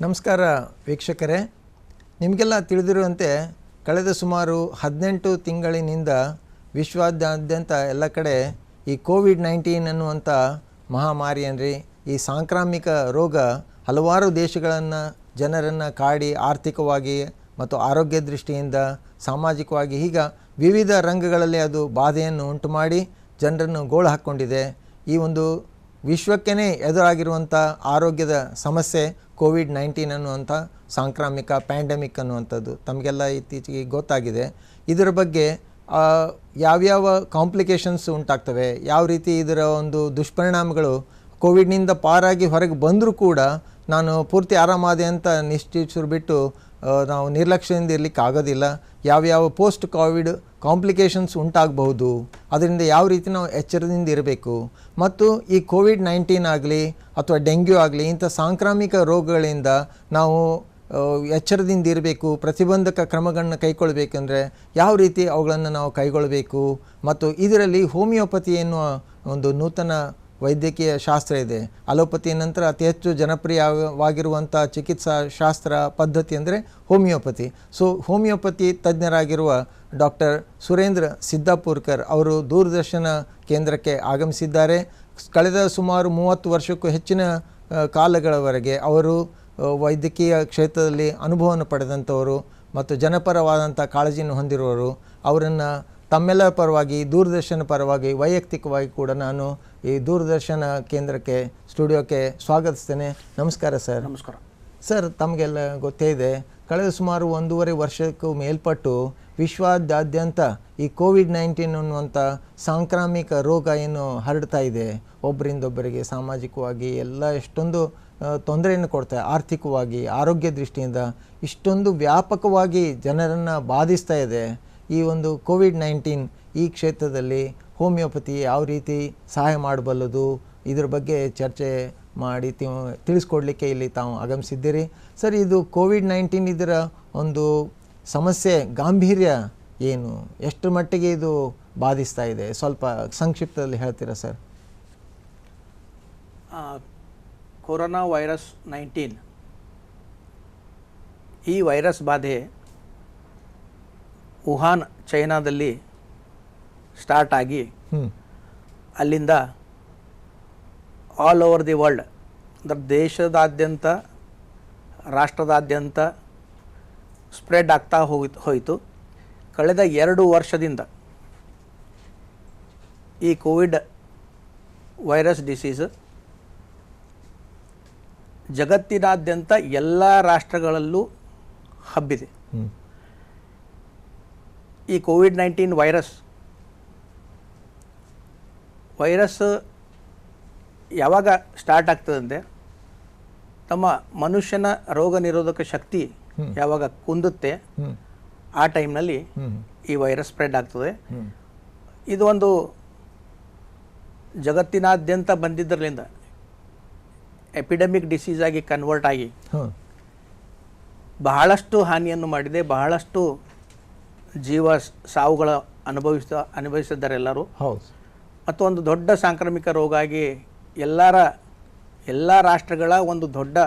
ನಮಸ್ಕಾರ ವೀಕ್ಷಕರೇ, ನಿಮಗೆಲ್ಲ ತಿಳಿದಿರುವಂತೆ ಕಳೆದ ಸುಮಾರು 18 ತಿಂಗಳಿನಿಂದ ವಿಶ್ವಾದ್ಯಂತ ಎಲ್ಲ ಕಡೆ ಈ ಕೋವಿಡ್-19 ಅನ್ನುವಂಥ ಮಹಾಮಾರಿ ಅಂದರೆ ಈ ಸಾಂಕ್ರಾಮಿಕ ರೋಗ ಹಲವಾರು ದೇಶಗಳನ್ನು ಜನರನ್ನು ಕಾಡಿ ಆರ್ಥಿಕವಾಗಿ ಮತ್ತು ಆರೋಗ್ಯ ದೃಷ್ಟಿಯಿಂದ ಸಾಮಾಜಿಕವಾಗಿ ಹೀಗ ವಿವಿಧ ರಂಗಗಳಲ್ಲಿ ಅದು ಬಾಧೆಯನ್ನು ಉಂಟು ಮಾಡಿ ಜನರನ್ನು ಗೋಳು ಹಾಕ್ಕೊಂಡಿದೆ. ಈ ಒಂದು ವಿಶ್ವಕ್ಕೇ ಎದುರಾಗಿರುವಂಥ ಆರೋಗ್ಯದ ಸಮಸ್ಯೆ ಕೋವಿಡ್-19 ಅನ್ನುವಂಥ ಸಾಂಕ್ರಾಮಿಕ ಪ್ಯಾಂಡಮಿಕ್ ಅನ್ನುವಂಥದ್ದು ತಮಗೆಲ್ಲ ಇತ್ತೀಚೆಗೆ ಗೊತ್ತಾಗಿದೆ. ಇದರ ಬಗ್ಗೆ ಯಾವ್ಯಾವ ಕಾಂಪ್ಲಿಕೇಶನ್ಸ್ ಉಂಟಾಗ್ತವೆ, ಯಾವ ರೀತಿ ಇದರ ಒಂದು ದುಷ್ಪರಿಣಾಮಗಳು, ಕೋವಿಡ್ನಿಂದ ಪಾರಾಗಿ ಹೊರಗೆ ಬಂದರೂ ಕೂಡ ನಾನು ಪೂರ್ತಿ ಆರಾಮಾದೆ ಅಂತ ನಿಶ್ಚಯಿಸಿರು ಬಿಟ್ಟು ನಾವು ನಿರ್ಲಕ್ಷ್ಯದಿಂದ ಇರಲಿಕ್ಕೆ ಆಗೋದಿಲ್ಲ. ಯಾವ್ಯಾವ ಪೋಸ್ಟ್ ಕೋವಿಡ್ ಕಾಂಪ್ಲಿಕೇಶನ್ಸ್ ಉಂಟಾಗಬಹುದು, ಅದರಿಂದ ಯಾವ ರೀತಿ ನಾವು ಎಚ್ಚರದಿಂದ ಇರಬೇಕು, ಮತ್ತು ಈ ಕೋವಿಡ್-19 ಆಗಲಿ ಅಥವಾ ಡೆಂಗ್ಯೂ ಆಗಲಿ ಇಂಥ ಸಾಂಕ್ರಾಮಿಕ ರೋಗಗಳಿಂದ ನಾವು ಎಚ್ಚರದಿಂದ ಇರಬೇಕು, ಪ್ರತಿಬಂಧಕ ಕ್ರಮಗಳನ್ನು ಕೈಗೊಳ್ಳಬೇಕಂದ್ರೆ ಯಾವ ರೀತಿ ಅವುಗಳನ್ನು ನಾವು ಕೈಗೊಳ್ಳಬೇಕು. ಮತ್ತು ಇದರಲ್ಲಿ ಹೋಮಿಯೋಪತಿ ಎನ್ನುವ ಒಂದು ನೂತನ ವೈದ್ಯಕೀಯ ಶಾಸ್ತ್ರ ಇದೆ. ಅಲೋಪತಿ ನಂತರ ಅತಿ ಹೆಚ್ಚು ಜನಪ್ರಿಯವಾಗಿರುವಂಥ ಚಿಕಿತ್ಸಾ ಶಾಸ್ತ್ರ ಪದ್ಧತಿ ಅಂದರೆ ಹೋಮಿಯೋಪತಿ. ಸೊ ಹೋಮಿಯೋಪತಿ ತಜ್ಞರಾಗಿರುವ ಡಾಕ್ಟರ್ ಸುರೇಂದ್ರ ಸಿದ್ದಾಪುರ್ಕರ್ ಅವರು ದೂರದರ್ಶನ ಕೇಂದ್ರಕ್ಕೆ ಆಗಮಿಸಿದ್ದಾರೆ. ಕಳೆದ ಸುಮಾರು 30 ವರ್ಷಕ್ಕೂ ಹೆಚ್ಚಿನ ಕಾಲಗಳವರೆಗೆ ಅವರು ವೈದ್ಯಕೀಯ ಕ್ಷೇತ್ರದಲ್ಲಿ ಅನುಭವವನ್ನು ಪಡೆದಂಥವರು ಮತ್ತು ಜನಪರವಾದಂಥ ಕಾಳಜಿಯನ್ನು ಹೊಂದಿರುವವರು. ಅವರನ್ನು ತಮ್ಮೆಲ್ಲರ ಪರವಾಗಿ, ದೂರದರ್ಶನ ಪರವಾಗಿ, ವೈಯಕ್ತಿಕವಾಗಿ ಕೂಡ ನಾನು ಈ ದೂರದರ್ಶನ ಕೇಂದ್ರಕ್ಕೆ ಸ್ಟುಡಿಯೋಕ್ಕೆ ಸ್ವಾಗತಿಸ್ತೇನೆ. ನಮಸ್ಕಾರ ಸರ್. ನಮಸ್ಕಾರ ಸರ್. ತಮಗೆಲ್ಲ ಗೊತ್ತೇ ಇದೆ, ಕಳೆದ ಸುಮಾರು 1.5 ವರ್ಷಕ್ಕೂ ಮೇಲ್ಪಟ್ಟು ವಿಶ್ವಾದ್ಯಂತ ಈ ಕೋವಿಡ್-19 ಅನ್ನುವಂಥ ಸಾಂಕ್ರಾಮಿಕ ರೋಗ ಏನು ಹರಡ್ತಾ ಇದೆ, ಒಬ್ಬರಿಂದೊಬ್ಬರಿಗೆ ಸಾಮಾಜಿಕವಾಗಿ ಎಲ್ಲ ಎಷ್ಟೊಂದು ತೊಂದರೆಯನ್ನು ಕೊಡ್ತಾ, ಆರ್ಥಿಕವಾಗಿ ಆರೋಗ್ಯ ದೃಷ್ಟಿಯಿಂದ ಇಷ್ಟೊಂದು ವ್ಯಾಪಕವಾಗಿ ಜನರನ್ನು ಬಾಧಿಸ್ತಾ ಇದೆ. ಈ ಒಂದು ಕೋವಿಡ್-19 ಈ ಕ್ಷೇತ್ರದಲ್ಲಿ ಹೋಮಿಯೋಪತಿ ಯಾವ ರೀತಿ ಸಹಾಯ ಮಾಡಬಲ್ಲದು, ಇದ್ರ ಬಗ್ಗೆ ಚರ್ಚೆ ಮಾಡಿ ತಿಳಿಸ್ಕೊಡ್ಲಿಕ್ಕೆ ಇಲ್ಲಿ ತಾವು ಆಗಮಿಸಿದ್ದೀರಿ. ಸರ್, ಇದು ಕೋವಿಡ್-19 ಇದರ ಒಂದು ಸಮಸ್ಯೆ ಗಾಂಭೀರ್ಯ ಏನು, ಎಷ್ಟು ಮಟ್ಟಿಗೆ ಇದು ಬಾಧಿಸ್ತಾ ಇದೆ, ಸ್ವಲ್ಪ ಸಂಕ್ಷಿಪ್ತದಲ್ಲಿ ಹೇಳ್ತೀರಾ ಸರ್? ಕೊರೋನಾ ವೈರಸ್ 19 ಈ ವೈರಸ್ ಬಾಧೆ ವುಹಾನ್ ಚೈನಾದಲ್ಲಿ ಸ್ಟಾರ್ಟ್ ಆಗಿ ಅಲ್ಲಿಂದ ಆಲ್ ಓವರ್ ದಿ ವರ್ಲ್ಡ್ ಅಂದರೆ ದೇಶದಾದ್ಯಂತ, ರಾಷ್ಟ್ರದಾದ್ಯಂತ ಸ್ಪ್ರೆಡ್ ಆಗ್ತಾ ಹೋಯಿತು. ಕಳೆದ 2 ವರ್ಷದಿಂದ ಈ ಕೋವಿಡ್ ವೈರಸ್ ಡಿಸೀಸ್ ಜಗತ್ತಿನಾದ್ಯಂತ ಎಲ್ಲ ರಾಷ್ಟ್ರಗಳಲ್ಲೂ ಹಬ್ಬಿದೆ. ಈ ಕೋವಿಡ್-19 ವೈರಸ್ ಯಾವಾಗ ಸ್ಟಾರ್ಟ್ ಆಗ್ತದಂತೆ, ತಮ್ಮ ಮನುಷ್ಯನ ರೋಗ ನಿರೋಧಕ ಶಕ್ತಿ ಯಾವಾಗ ಕುಂದುತ್ತೆ ಆ ಟೈಮ್ನಲ್ಲಿ ಈ ವೈರಸ್ ಸ್ಪ್ರೆಡ್ ಆಗ್ತದೆ. ಇದು ಒಂದು ಜಗತ್ತಿನಾದ್ಯಂತ ಬಂದಿದ್ದರಿಂದ ಎಪಿಡೆಮಿಕ್ ಡಿಸೀಸ್ ಆಗಿ ಕನ್ವರ್ಟ್ ಆಗಿ ಬಹಳಷ್ಟು ಹಾನಿಯನ್ನು ಮಾಡಿದೆ. ಬಹಳಷ್ಟು ಜೀವ ಸಾವುಗಳ ಅನುಭವಿಸಿದ್ದಾರೆ ಎಲ್ಲರೂ. ಮತ್ತು ಒಂದು ದೊಡ್ಡ ಸಾಂಕ್ರಾಮಿಕ ರೋಗ ಆಗಿ ಎಲ್ಲ ರಾಷ್ಟ್ರಗಳ ಒಂದು ದೊಡ್ಡ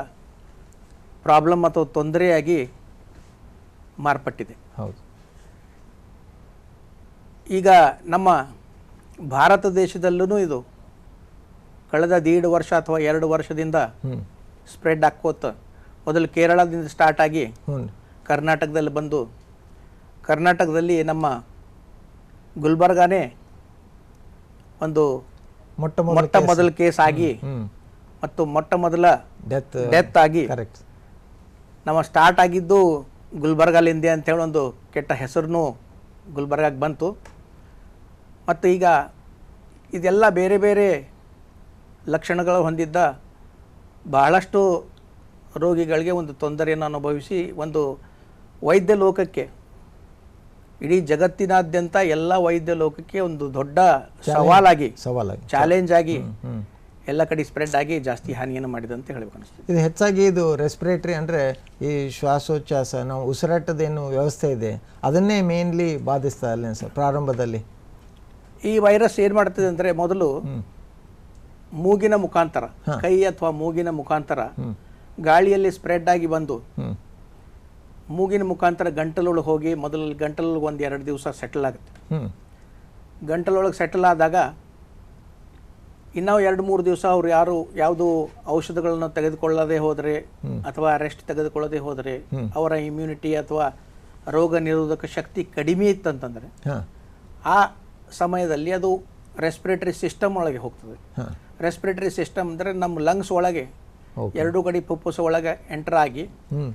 ಪ್ರಾಬ್ಲಮ್ ಅಥವಾ ತೊಂದರೆಯಾಗಿ ಮಾರ್ಪಟ್ಟಿದೆ. ಈಗ ನಮ್ಮ ಭಾರತ ದೇಶದಲ್ಲೂ ಇದು ಕಳೆದ 1.5 ವರ್ಷ ಅಥವಾ 2 ವರ್ಷದಿಂದ ಸ್ಪ್ರೆಡ್ ಆಕ್ಕೋತ ಮೊದಲು ಕೇರಳದಿಂದ ಸ್ಟಾರ್ಟ್ ಆಗಿ ಕರ್ನಾಟಕದಲ್ಲಿ ಬಂದು, ಕರ್ನಾಟಕದಲ್ಲಿ ನಮ್ಮ ಗುಲ್ಬರ್ಗಾನೇ ಒಂದು ಮೊಟ್ಟ ಮೊದಲ ಕೇಸ್ ಆಗಿ ಮತ್ತು ಮೊಟ್ಟ ಮೊದಲ ಡೆತ್ ಆಗಿ ನಮ್ಮ ಸ್ಟಾರ್ಟ್ ಆಗಿದ್ದು ಗುಲ್ಬರ್ಗಾಲಿಂದ ಅಂತೇಳಿ ಒಂದು ಕೆಟ್ಟ ಹೆಸರು ಗುಲ್ಬರ್ಗಾಗೆ ಬಂತು. ಮತ್ತು ಈಗ ಇದೆಲ್ಲ ಬೇರೆ ಬೇರೆ ಲಕ್ಷಣಗಳು ಹೊಂದಿದ್ದ ಬಹಳಷ್ಟು ರೋಗಿಗಳಿಗೆ ಒಂದು ತೊಂದರೆಯನ್ನು ಅನುಭವಿಸಿ ಒಂದು ವೈದ್ಯ ಲೋಕಕ್ಕೆ, ಇಡೀ ಜಗತ್ತಿನಾದ್ಯಂತ ಎಲ್ಲ ವೈದ್ಯ ಲೋಕಕ್ಕೆ ಒಂದು ದೊಡ್ಡ ಸವಾಲಾಗಿ ಚಾಲೆಂಜ್ ಆಗಿ ಎಲ್ಲ ಕಡೆ ಸ್ಪ್ರೆಡ್ ಆಗಿ ಜಾಸ್ತಿ ಹಾನಿಯನ್ನು ಮಾಡಿದೆ ಅಂತ ಹೇಳಬೇಕು ಅನಿಸ್ತದೆ. ಇದು ಹೆಚ್ಚಾಗಿ ಇದು ರೆಸ್ಪಿರೇಟರಿ ಅಂದರೆ ಈ ಶ್ವಾಸೋಚ್ಛ್ವಾಸ, ನಾವು ಉಸಿರಾಟದೇನು ವ್ಯವಸ್ಥೆ ಇದೆ ಅದನ್ನೇ ಮೇನ್ಲಿ ಬಾಧಿಸ್ತಾ ಇಲ್ಲ ಸರ್ ಪ್ರಾರಂಭದಲ್ಲಿ. ಈ ವೈರಸ್ ಏನು ಮಾಡ್ತದೆ ಅಂದರೆ, ಮೊದಲು ಮೂಗಿನ ಮುಖಾಂತರ, ಕೈ ಅಥವಾ ಮೂಗಿನ ಮುಖಾಂತರ ಗಾಳಿಯಲ್ಲಿ ಸ್ಪ್ರೆಡ್ ಆಗಿ ಬಂದು ಹ್ಞೂ ಮೂಗಿನ ಮುಖಾಂತರ ಗಂಟಲೊಳಗೆ ಹೋಗಿ ಮೊದಲು ಗಂಟಲೊಳಗೆ 1-2 ದಿವಸ ಸೆಟಲ್ ಆಗುತ್ತೆ. ಹ್ಞೂ ಗಂಟಲೊಳಗೆ ಸೆಟಲ್ ಆದಾಗ ಇನ್ನೂ 2-3 ದಿವಸ ಅವ್ರು ಯಾವುದು ಔಷಧಗಳನ್ನು ತೆಗೆದುಕೊಳ್ಳದೆ ಹೋದರೆ ಅಥವಾ ರೆಸ್ಟ್ ತೆಗೆದುಕೊಳ್ಳದೆ ಹೋದರೆ ಅವರ ಇಮ್ಯುನಿಟಿ ಅಥವಾ ರೋಗ ನಿರೋಧಕ ಶಕ್ತಿ ಕಡಿಮೆ ಇತ್ತಂತಂದರೆ ಹಾಂ ಆ ಸಮಯದಲ್ಲಿ ಅದು ರೆಸ್ಪಿರೇಟರಿ ಸಿಸ್ಟಮ್ ಒಳಗೆ ಹೋಗ್ತದೆ. ಹಾಂ ರೆಸ್ಪಿರೇಟರಿ ಸಿಸ್ಟಮ್ ಅಂದರೆ ನಮ್ಮ ಲಂಗ್ಸ್ ಒಳಗೆ ಓಕೆ ಎರಡೂ ಕಡೆ ಫುಪ್ಪುಸ ಒಳಗೆ ಎಂಟರ್ ಆಗಿ ಹ್ಞೂ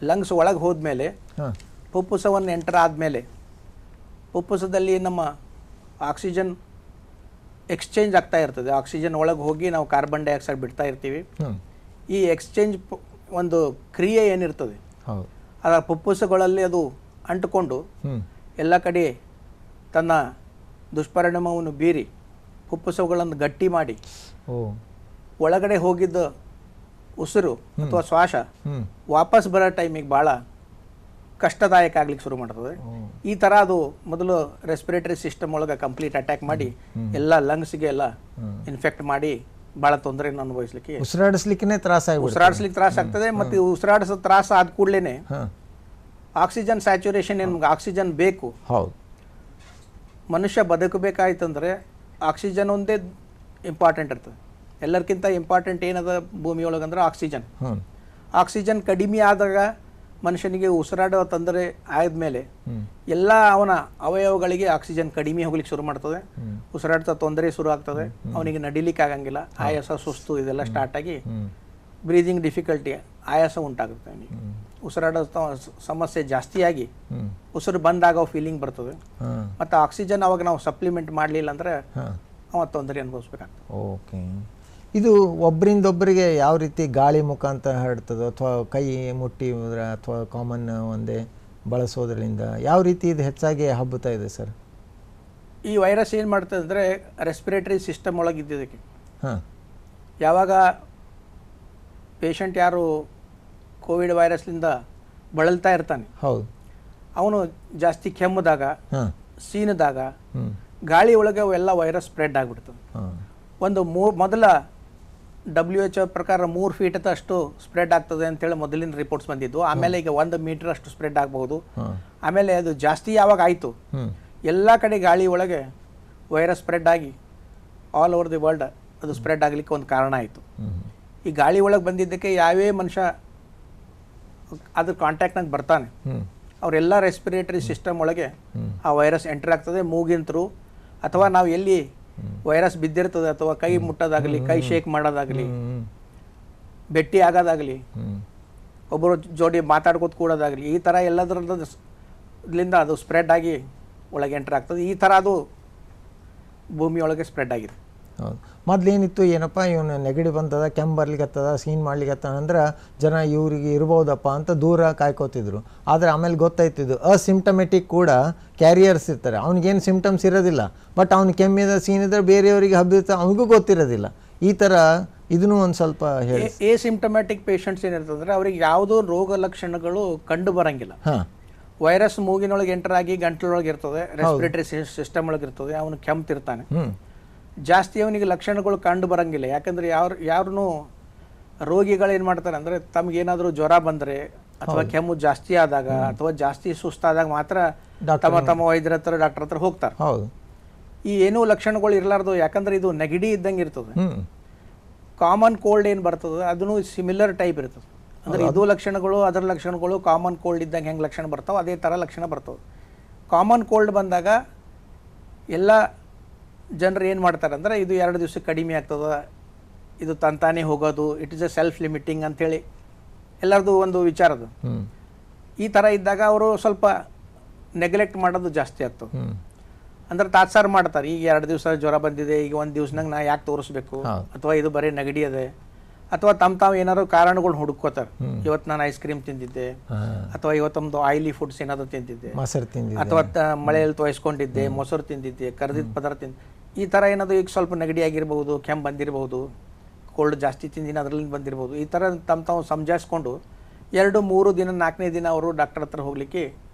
ಲಂಗ್ಸ್ ಒಳಗೆ ಹೋದ್ಮೇಲೆ ಹಾಂ ಫುಪ್ಪುಸವನ್ನು ಎಂಟರ್ ಆದಮೇಲೆ ಫುಪ್ಪುಸದಲ್ಲಿ ನಮ್ಮ ಆಕ್ಸಿಜನ್ ಎಕ್ಸ್ಚೇಂಜ್ ಆಗ್ತಾ ಇರ್ತದೆ. ಆಕ್ಸಿಜನ್ ಒಳಗೆ ಹೋಗಿ ನಾವು ಕಾರ್ಬನ್ ಡೈಆಕ್ಸೈಡ್ ಬಿಡ್ತಾ ಇರ್ತೀವಿ. ಹ್ಞೂ ಈ ಎಕ್ಸ್ಚೇಂಜ್ ಒಂದು ಕ್ರಿಯೆ ಏನಿರ್ತದೆ ಹೌದು ಆ ಫುಪ್ಪುಸಗಳಲ್ಲಿ ಅದು ಅಂಟುಕೊಂಡು ಹ್ಞೂ ಎಲ್ಲ ಕಡೆ ತನ್ನ ದುಷ್ಪರಿಣಾಮವನ್ನು ಬೀರಿ ಫುಪ್ಪುಸಗಳನ್ನು ಗಟ್ಟಿ ಮಾಡಿ ಓ ಒಳಗಡೆ ಹೋಗಿದ್ದ ಉಸಿರು ಅಥವಾ ಶ್ವಾಸ ಹ್ಞೂ ವಾಪಸ್ ಬರೋ ಟೈಮಿಗೆ ಭಾಳ ಕಷ್ಟದಾಯಕ ಆಗ್ಲಿಕ್ಕೆ ಶುರು ಮಾಡ್ತದೆ. ಈ ಥರ ಅದು ಮೊದಲು ರೆಸ್ಪಿರೇಟರಿ ಸಿಸ್ಟಮ್ ಒಳಗೆ ಕಂಪ್ಲೀಟ್ ಅಟ್ಯಾಕ್ ಮಾಡಿ ಎಲ್ಲ ಲಂಗ್ಸ್ಗೆ ಎಲ್ಲ ಇನ್ಫೆಕ್ಟ್ ಮಾಡಿ ಭಾಳ ತೊಂದರೆಯನ್ನು ಅನುಭವಿಸ್ಲಿಕ್ಕೆ ಉಸಿರಾಡಿಸ್ಲಿಕ್ಕೆ ತ್ರಾಸಾಗಿ ಉಸಿರಾಡಿಸ್ಲಿಕ್ಕೆ ತ್ರಾಸ ಆಗ್ತದೆ. ಮತ್ತು ಉಸಿರಾಡಿಸೋ ತ್ರಾಸ ಆದ ಕೂಡಲೇ ಹಾಂ ಆಕ್ಸಿಜನ್ ಸ್ಯಾಚುರೇಷನ್ ನಮ್ಗೆ ಆಕ್ಸಿಜನ್ ಬೇಕು. ಹೌದು ಮನುಷ್ಯ ಬದುಕಬೇಕಾಯ್ತಂದ್ರೆ ಆಕ್ಸಿಜನ್ ಒಂದೇ ಇಂಪಾರ್ಟೆಂಟ್ ಇರ್ತದೆ. ಎಲ್ಲರಿಗಿಂತ ಇಂಪಾರ್ಟೆಂಟ್ ಏನದ ಭೂಮಿಯೊಳಗಂದ್ರೆ ಆಕ್ಸಿಜನ್. ಹ್ಞೂ ಆಕ್ಸಿಜನ್ ಕಡಿಮೆ ಆದಾಗ ಮನುಷ್ಯನಿಗೆ ಉಸಿರಾಡೋ ತೊಂದರೆ ಆದಮೇಲೆ ಹ್ಞೂ ಎಲ್ಲ ಅವನ ಅವಯವಗಳಿಗೆ ಆಕ್ಸಿಜನ್ ಕಡಿಮೆ ಹೋಗ್ಲಿಕ್ಕೆ ಶುರು ಮಾಡ್ತದೆ. ಉಸಿರಾಡ್ತಾ ತೊಂದರೆ ಶುರು ಆಗ್ತದೆ. ಅವನಿಗೆ ನಡಿಲಿಕ್ಕೆ ಆಗಂಗಿಲ್ಲ. ಆಯಾಸ ಸುಸ್ತು ಇದೆಲ್ಲ ಸ್ಟಾರ್ಟ್ ಆಗಿ ಬ್ರೀದಿಂಗ್ ಡಿಫಿಕಲ್ಟಿ ಆಯಾಸ ಉಂಟಾಗುತ್ತೆ. ಅವನಿಗೆ ಉಸಿರಾಡೋ ಸಮಸ್ಯೆ ಜಾಸ್ತಿಯಾಗಿ ಉಸಿರು ಬಂದಾಗ ಫೀಲಿಂಗ್ ಬರ್ತದೆ. ಹಾಂ ಮತ್ತು ಆಕ್ಸಿಜನ್ ಅವಾಗ ನಾವು ಸಪ್ಲಿಮೆಂಟ್ ಮಾಡಲಿಲ್ಲ ಅಂದರೆ ಹಾಂ ಅವ ತೊಂದರೆ ಅನುಭವಿಸ್ಬೇಕಾಗ್ತದೆ. ಓಕೆ. ಇದು ಒಬ್ಬರಿಂದೊಬ್ಬರಿಗೆ ಯಾವ ರೀತಿ ಗಾಳಿ ಮುಖಾಂತರ ಹರಡ್ತದೋ ಅಥವಾ ಕೈ ಮುಟ್ಟಿ ಅಥವಾ ಕಾಮನ್ ಒಂದೇ ಬಳಸೋದ್ರಿಂದ ಯಾವ ರೀತಿ ಇದು ಹೆಚ್ಚಾಗಿ ಹಬ್ಬುತ್ತಾ ಇದೆ ಸರ್? ಈ ವೈರಸ್ ಏನು ಮಾಡ್ತದೆ ಅಂದರೆ ರೆಸ್ಪಿರೇಟರಿ ಸಿಸ್ಟಮ್ ಒಳಗಿದ್ದದಕ್ಕೆ ಹಾಂ ಯಾವಾಗ ಪೇಷಂಟ್ ಯಾರು ಕೋವಿಡ್ ವೈರಸ್ಲಿಂದ ಬಳಲ್ತಾ ಇರ್ತಾನೆ ಹೌದು ಅವನು ಜಾಸ್ತಿ ಕೆಮ್ಮದಾಗ ಹಾಂ ಸೀನದಾಗ ಹ್ಞೂ ಗಾಳಿ ಒಳಗೆ ಅವೆಲ್ಲ ವೈರಸ್ ಸ್ಪ್ರೆಡ್ ಆಗಿಬಿಡ್ತದೆ. ಹಾಂ ಒಂದು ಮೊದಲ WHO ಪ್ರಕಾರ 3 ಫೀಟ್ ಅಷ್ಟು ಸ್ಪ್ರೆಡ್ ಆಗ್ತದೆ ಅಂತೇಳಿ ಮೊದಲಿನ ರಿಪೋರ್ಟ್ಸ್ ಬಂದಿದ್ದು. ಆಮೇಲೆ ಈಗ 1 ಮೀಟರ್ ಅಷ್ಟು ಸ್ಪ್ರೆಡ್ ಆಗಬಹುದು. ಹಾಂ ಆಮೇಲೆ ಅದು ಜಾಸ್ತಿ ಯಾವಾಗ ಆಯಿತು ಹ್ಞೂ ಎಲ್ಲ ಕಡೆ ಗಾಳಿ ಒಳಗೆ ವೈರಸ್ ಸ್ಪ್ರೆಡ್ ಆಗಿ ಆಲ್ ಓವರ್ ದಿ ವರ್ಲ್ಡ್ ಅದು ಸ್ಪ್ರೆಡ್ ಆಗಲಿಕ್ಕೆ ಒಂದು ಕಾರಣ ಆಯಿತು. ಈ ಗಾಳಿ ಒಳಗೆ ಬಂದಿದ್ದಕ್ಕೆ ಯಾವೇ ಮನುಷ್ಯ ಅದ್ರ ಕಾಂಟ್ಯಾಕ್ಟ್ನಾಗ ಬರ್ತಾನೆ ಅವರೆಲ್ಲ ರೆಸ್ಪಿರೇಟರಿ ಸಿಸ್ಟಮ್ ಒಳಗೆ ಆ ವೈರಸ್ ಎಂಟರ್ ಆಗ್ತದೆ. ಮೂಗಿನ ಥ್ರೂ ಅಥವಾ ನಾವು ಎಲ್ಲಿ ವೈರಸ್ ಬಿದ್ದಿರ್ತದೆ ಅಥವಾ ಕೈ ಮುಟ್ಟೋದಾಗಲಿ, ಕೈ ಶೇಕ್ ಮಾಡೋದಾಗಲಿ, ಭೇಟಿ ಆಗೋದಾಗಲಿ, ಒಬ್ಬರು ಜೋಡಿ ಮಾತಾಡ್ಕೋತ ಕೂಡೋದಾಗಲಿ, ಈ ಥರ ಎಲ್ಲದರಿಂದ ಅದು ಸ್ಪ್ರೆಡ್ ಆಗಿ ಒಳಗೆ ಎಂಟರ್ ಆಗ್ತದೆ. ಈ ಥರ ಅದು ಭೂಮಿಯೊಳಗೆ ಸ್ಪ್ರೆಡ್ ಆಗಿದೆ. ಹೌದು. ಮೊದಲೇನಿತ್ತು ಏನಪ್ಪ ಇವನು ನೆಗಡಿ ಬಂತದ, ಕೆಮ್ಮು ಬರ್ಲಿಕ್ಕತ್ತದ, ಸೀನ್ ಮಾಡ್ಲಿಕ್ಕತ್ತದ ಅಂದ್ರೆ ಜನ ಇವ್ರಿಗೆ ಇರ್ಬೋದಪ್ಪ ಅಂತ ದೂರ ಕಾಯ್ಕೋತಿದ್ರು. ಆದರೆ ಆಮೇಲೆ ಗೊತ್ತಾಯ್ತಿದ್ದು ಅಸಿಂಪ್ಟಮೆಟಿಕ್ ಕೂಡ ಕ್ಯಾರಿಯರ್ಸ್ ಇರ್ತಾರೆ. ಅವ್ನಿಗೇನು ಸಿಂಪ್ಟಮ್ಸ್ ಇರೋದಿಲ್ಲ, ಬಟ್ ಅವ್ನು ಕೆಮ್ಮಿದ ಸೀನಿದ್ರೆ ಬೇರೆಯವರಿಗೆ ಹಬ್ಬಿರ್ತಾರೆ, ಅವನಿಗೂ ಗೊತ್ತಿರೋದಿಲ್ಲ. ಈ ಥರ ಇದನ್ನು ಒಂದು ಸ್ವಲ್ಪ ಹೇಳಿ. ಸಿಂಪ್ಟಮ್ಯಾಟಿಕ್ ಪೇಷಂಟ್ಸ್ ಏನಿರ್ತಂದ್ರೆ ಅವ್ರಿಗೆ ಯಾವುದೋ ರೋಗ ಲಕ್ಷಣಗಳು ಕಂಡು ಬರಂಗಿಲ್ಲ. ಹಾಂ ವೈರಸ್ ಮೂಗಿನೊಳಗೆ ಎಂಟರ್ ಆಗಿ ಗಂಟಲೊಳಗೆ ಇರ್ತದೆ, ರೆಸ್ಪಿರೇಟರಿ ಸಿಸ್ಟಮ್ ಒಳಗೆ ಇರ್ತದೆ, ಅವನು ಕೆಮ್ತಿರ್ತಾನೆ. ಜಾಸ್ತಿ ಅವನಿಗೆ ಲಕ್ಷಣಗಳು ಕಂಡು ಬರಂಗಿಲ್ಲ. ಯಾಕಂದ್ರೆ ಯಾರನ್ನು ರೋಗಿಗಳೇನು ಮಾಡ್ತಾರೆ ಅಂದರೆ ತಮಗೇನಾದರೂ ಜ್ವರ ಬಂದರೆ ಅಥವಾ ಕೆಮ್ಮು ಜಾಸ್ತಿ ಆದಾಗ ಅಥವಾ ಜಾಸ್ತಿ ಸುಸ್ತಾದಾಗ ಮಾತ್ರ ತಮ್ಮ ವೈದ್ಯರ ಹತ್ರ ಡಾಕ್ಟರ್ ಹತ್ರ ಹೋಗ್ತಾರೆ. ಹೌದು. ಈ ಏನೂ ಲಕ್ಷಣಗಳು ಇರಲಾರ್ದು, ಯಾಕಂದ್ರೆ ಇದು ನೆಗಡಿ ಇದ್ದಂಗೆ ಇರ್ತದೆ. ಕಾಮನ್ ಕೋಲ್ಡ್ ಏನು ಬರ್ತದೆ ಅದನ್ನು ಸಿಮಿಲರ್ ಟೈಪ್ ಇರ್ತದೆ. ಅಂದರೆ ಇದು ಲಕ್ಷಣಗಳು ಅದರ ಲಕ್ಷಣಗಳು ಕಾಮನ್ ಕೋಲ್ಡ್ ಇದ್ದಂಗೆ ಹೆಂಗೆ ಲಕ್ಷಣ ಬರ್ತಾವೆ ಅದೇ ಥರ ಲಕ್ಷಣ ಬರ್ತವೆ. ಕಾಮನ್ ಕೋಲ್ಡ್ ಬಂದಾಗ ಎಲ್ಲ ಜನರು ಏನು ಮಾಡ್ತಾರೆ ಅಂದರೆ ಇದು 2 ದಿವಸಕ್ಕೆ ಕಡಿಮೆ ಆಗ್ತದೆ, ಇದು ತಂತಾನೇ ಹೋಗೋದು, it is A self limiting ಅಂಥೇಳಿ ಎಲ್ಲರದು ಒಂದು ವಿಚಾರದು. ಈ ಥರ ಇದ್ದಾಗ ಅವರು ಸ್ವಲ್ಪ ನೆಗ್ಲೆಕ್ಟ್ ಮಾಡೋದು ಜಾಸ್ತಿ ಆಗ್ತದೆ. ಅಂದ್ರೆ ತಾತ್ಸಾರ ಮಾಡ್ತಾರೆ. ಈಗ 2 ದಿವಸ ಜ್ವರ ಬಂದಿದೆ, ಈಗ 1 ದಿವ್ಸನಾಗ ನಾ ಯಾಕೆ ತೋರಿಸ್ಬೇಕು, ಅಥವಾ ಇದು ಬರೀ ನೆಗಡಿ ಅದೇ, ಅಥವಾ ತಾವು ಏನಾದ್ರು ಕಾರಣಗಳು ಹುಡುಕೋತಾರೆ. ಇವತ್ತು ನಾನು ಐಸ್ ಕ್ರೀಮ್ ತಿಂದಿದ್ದೆ, ಅಥವಾ ಇವತ್ತೊಂದು ಆಯಿಲಿ ಫುಡ್ಸ್ ಏನಾದ್ರು ತಿಂದಿದ್ದೆ, ಅಥವಾ ಮಳೆಯಲ್ಲಿ ತೋಯಿಸ್ಕೊಂಡಿದ್ದೆ, ಮೊಸರು ತಿಂದಿದ್ದೆ, ಕರ್ದಿದ್ದ ಪದಾರ್ಥ ಈ ಥರ ಏನಾದ್ರು ಈಗ ಸ್ವಲ್ಪ ನೆಗಡಿ ಆಗಿರ್ಬೋದು, ಕೆಮ್ಮು ಬಂದಿರಬಹುದು, ಕೋಲ್ಡ್ ಜಾಸ್ತಿ ತಿಂದಿನ ಅದರಲ್ಲಿ ಬಂದಿರ್ಬೋದು. ಈ ಥರ ತಾವು ಸಮಜಾಯಿಸ್ಕೊಂಡು 2-3 ದಿನ 4ನೇ ದಿನ ಅವರು ಡಾಕ್ಟರ್ ಹತ್ರ ಹೋಗ್ಲಿಕ್ಕೆ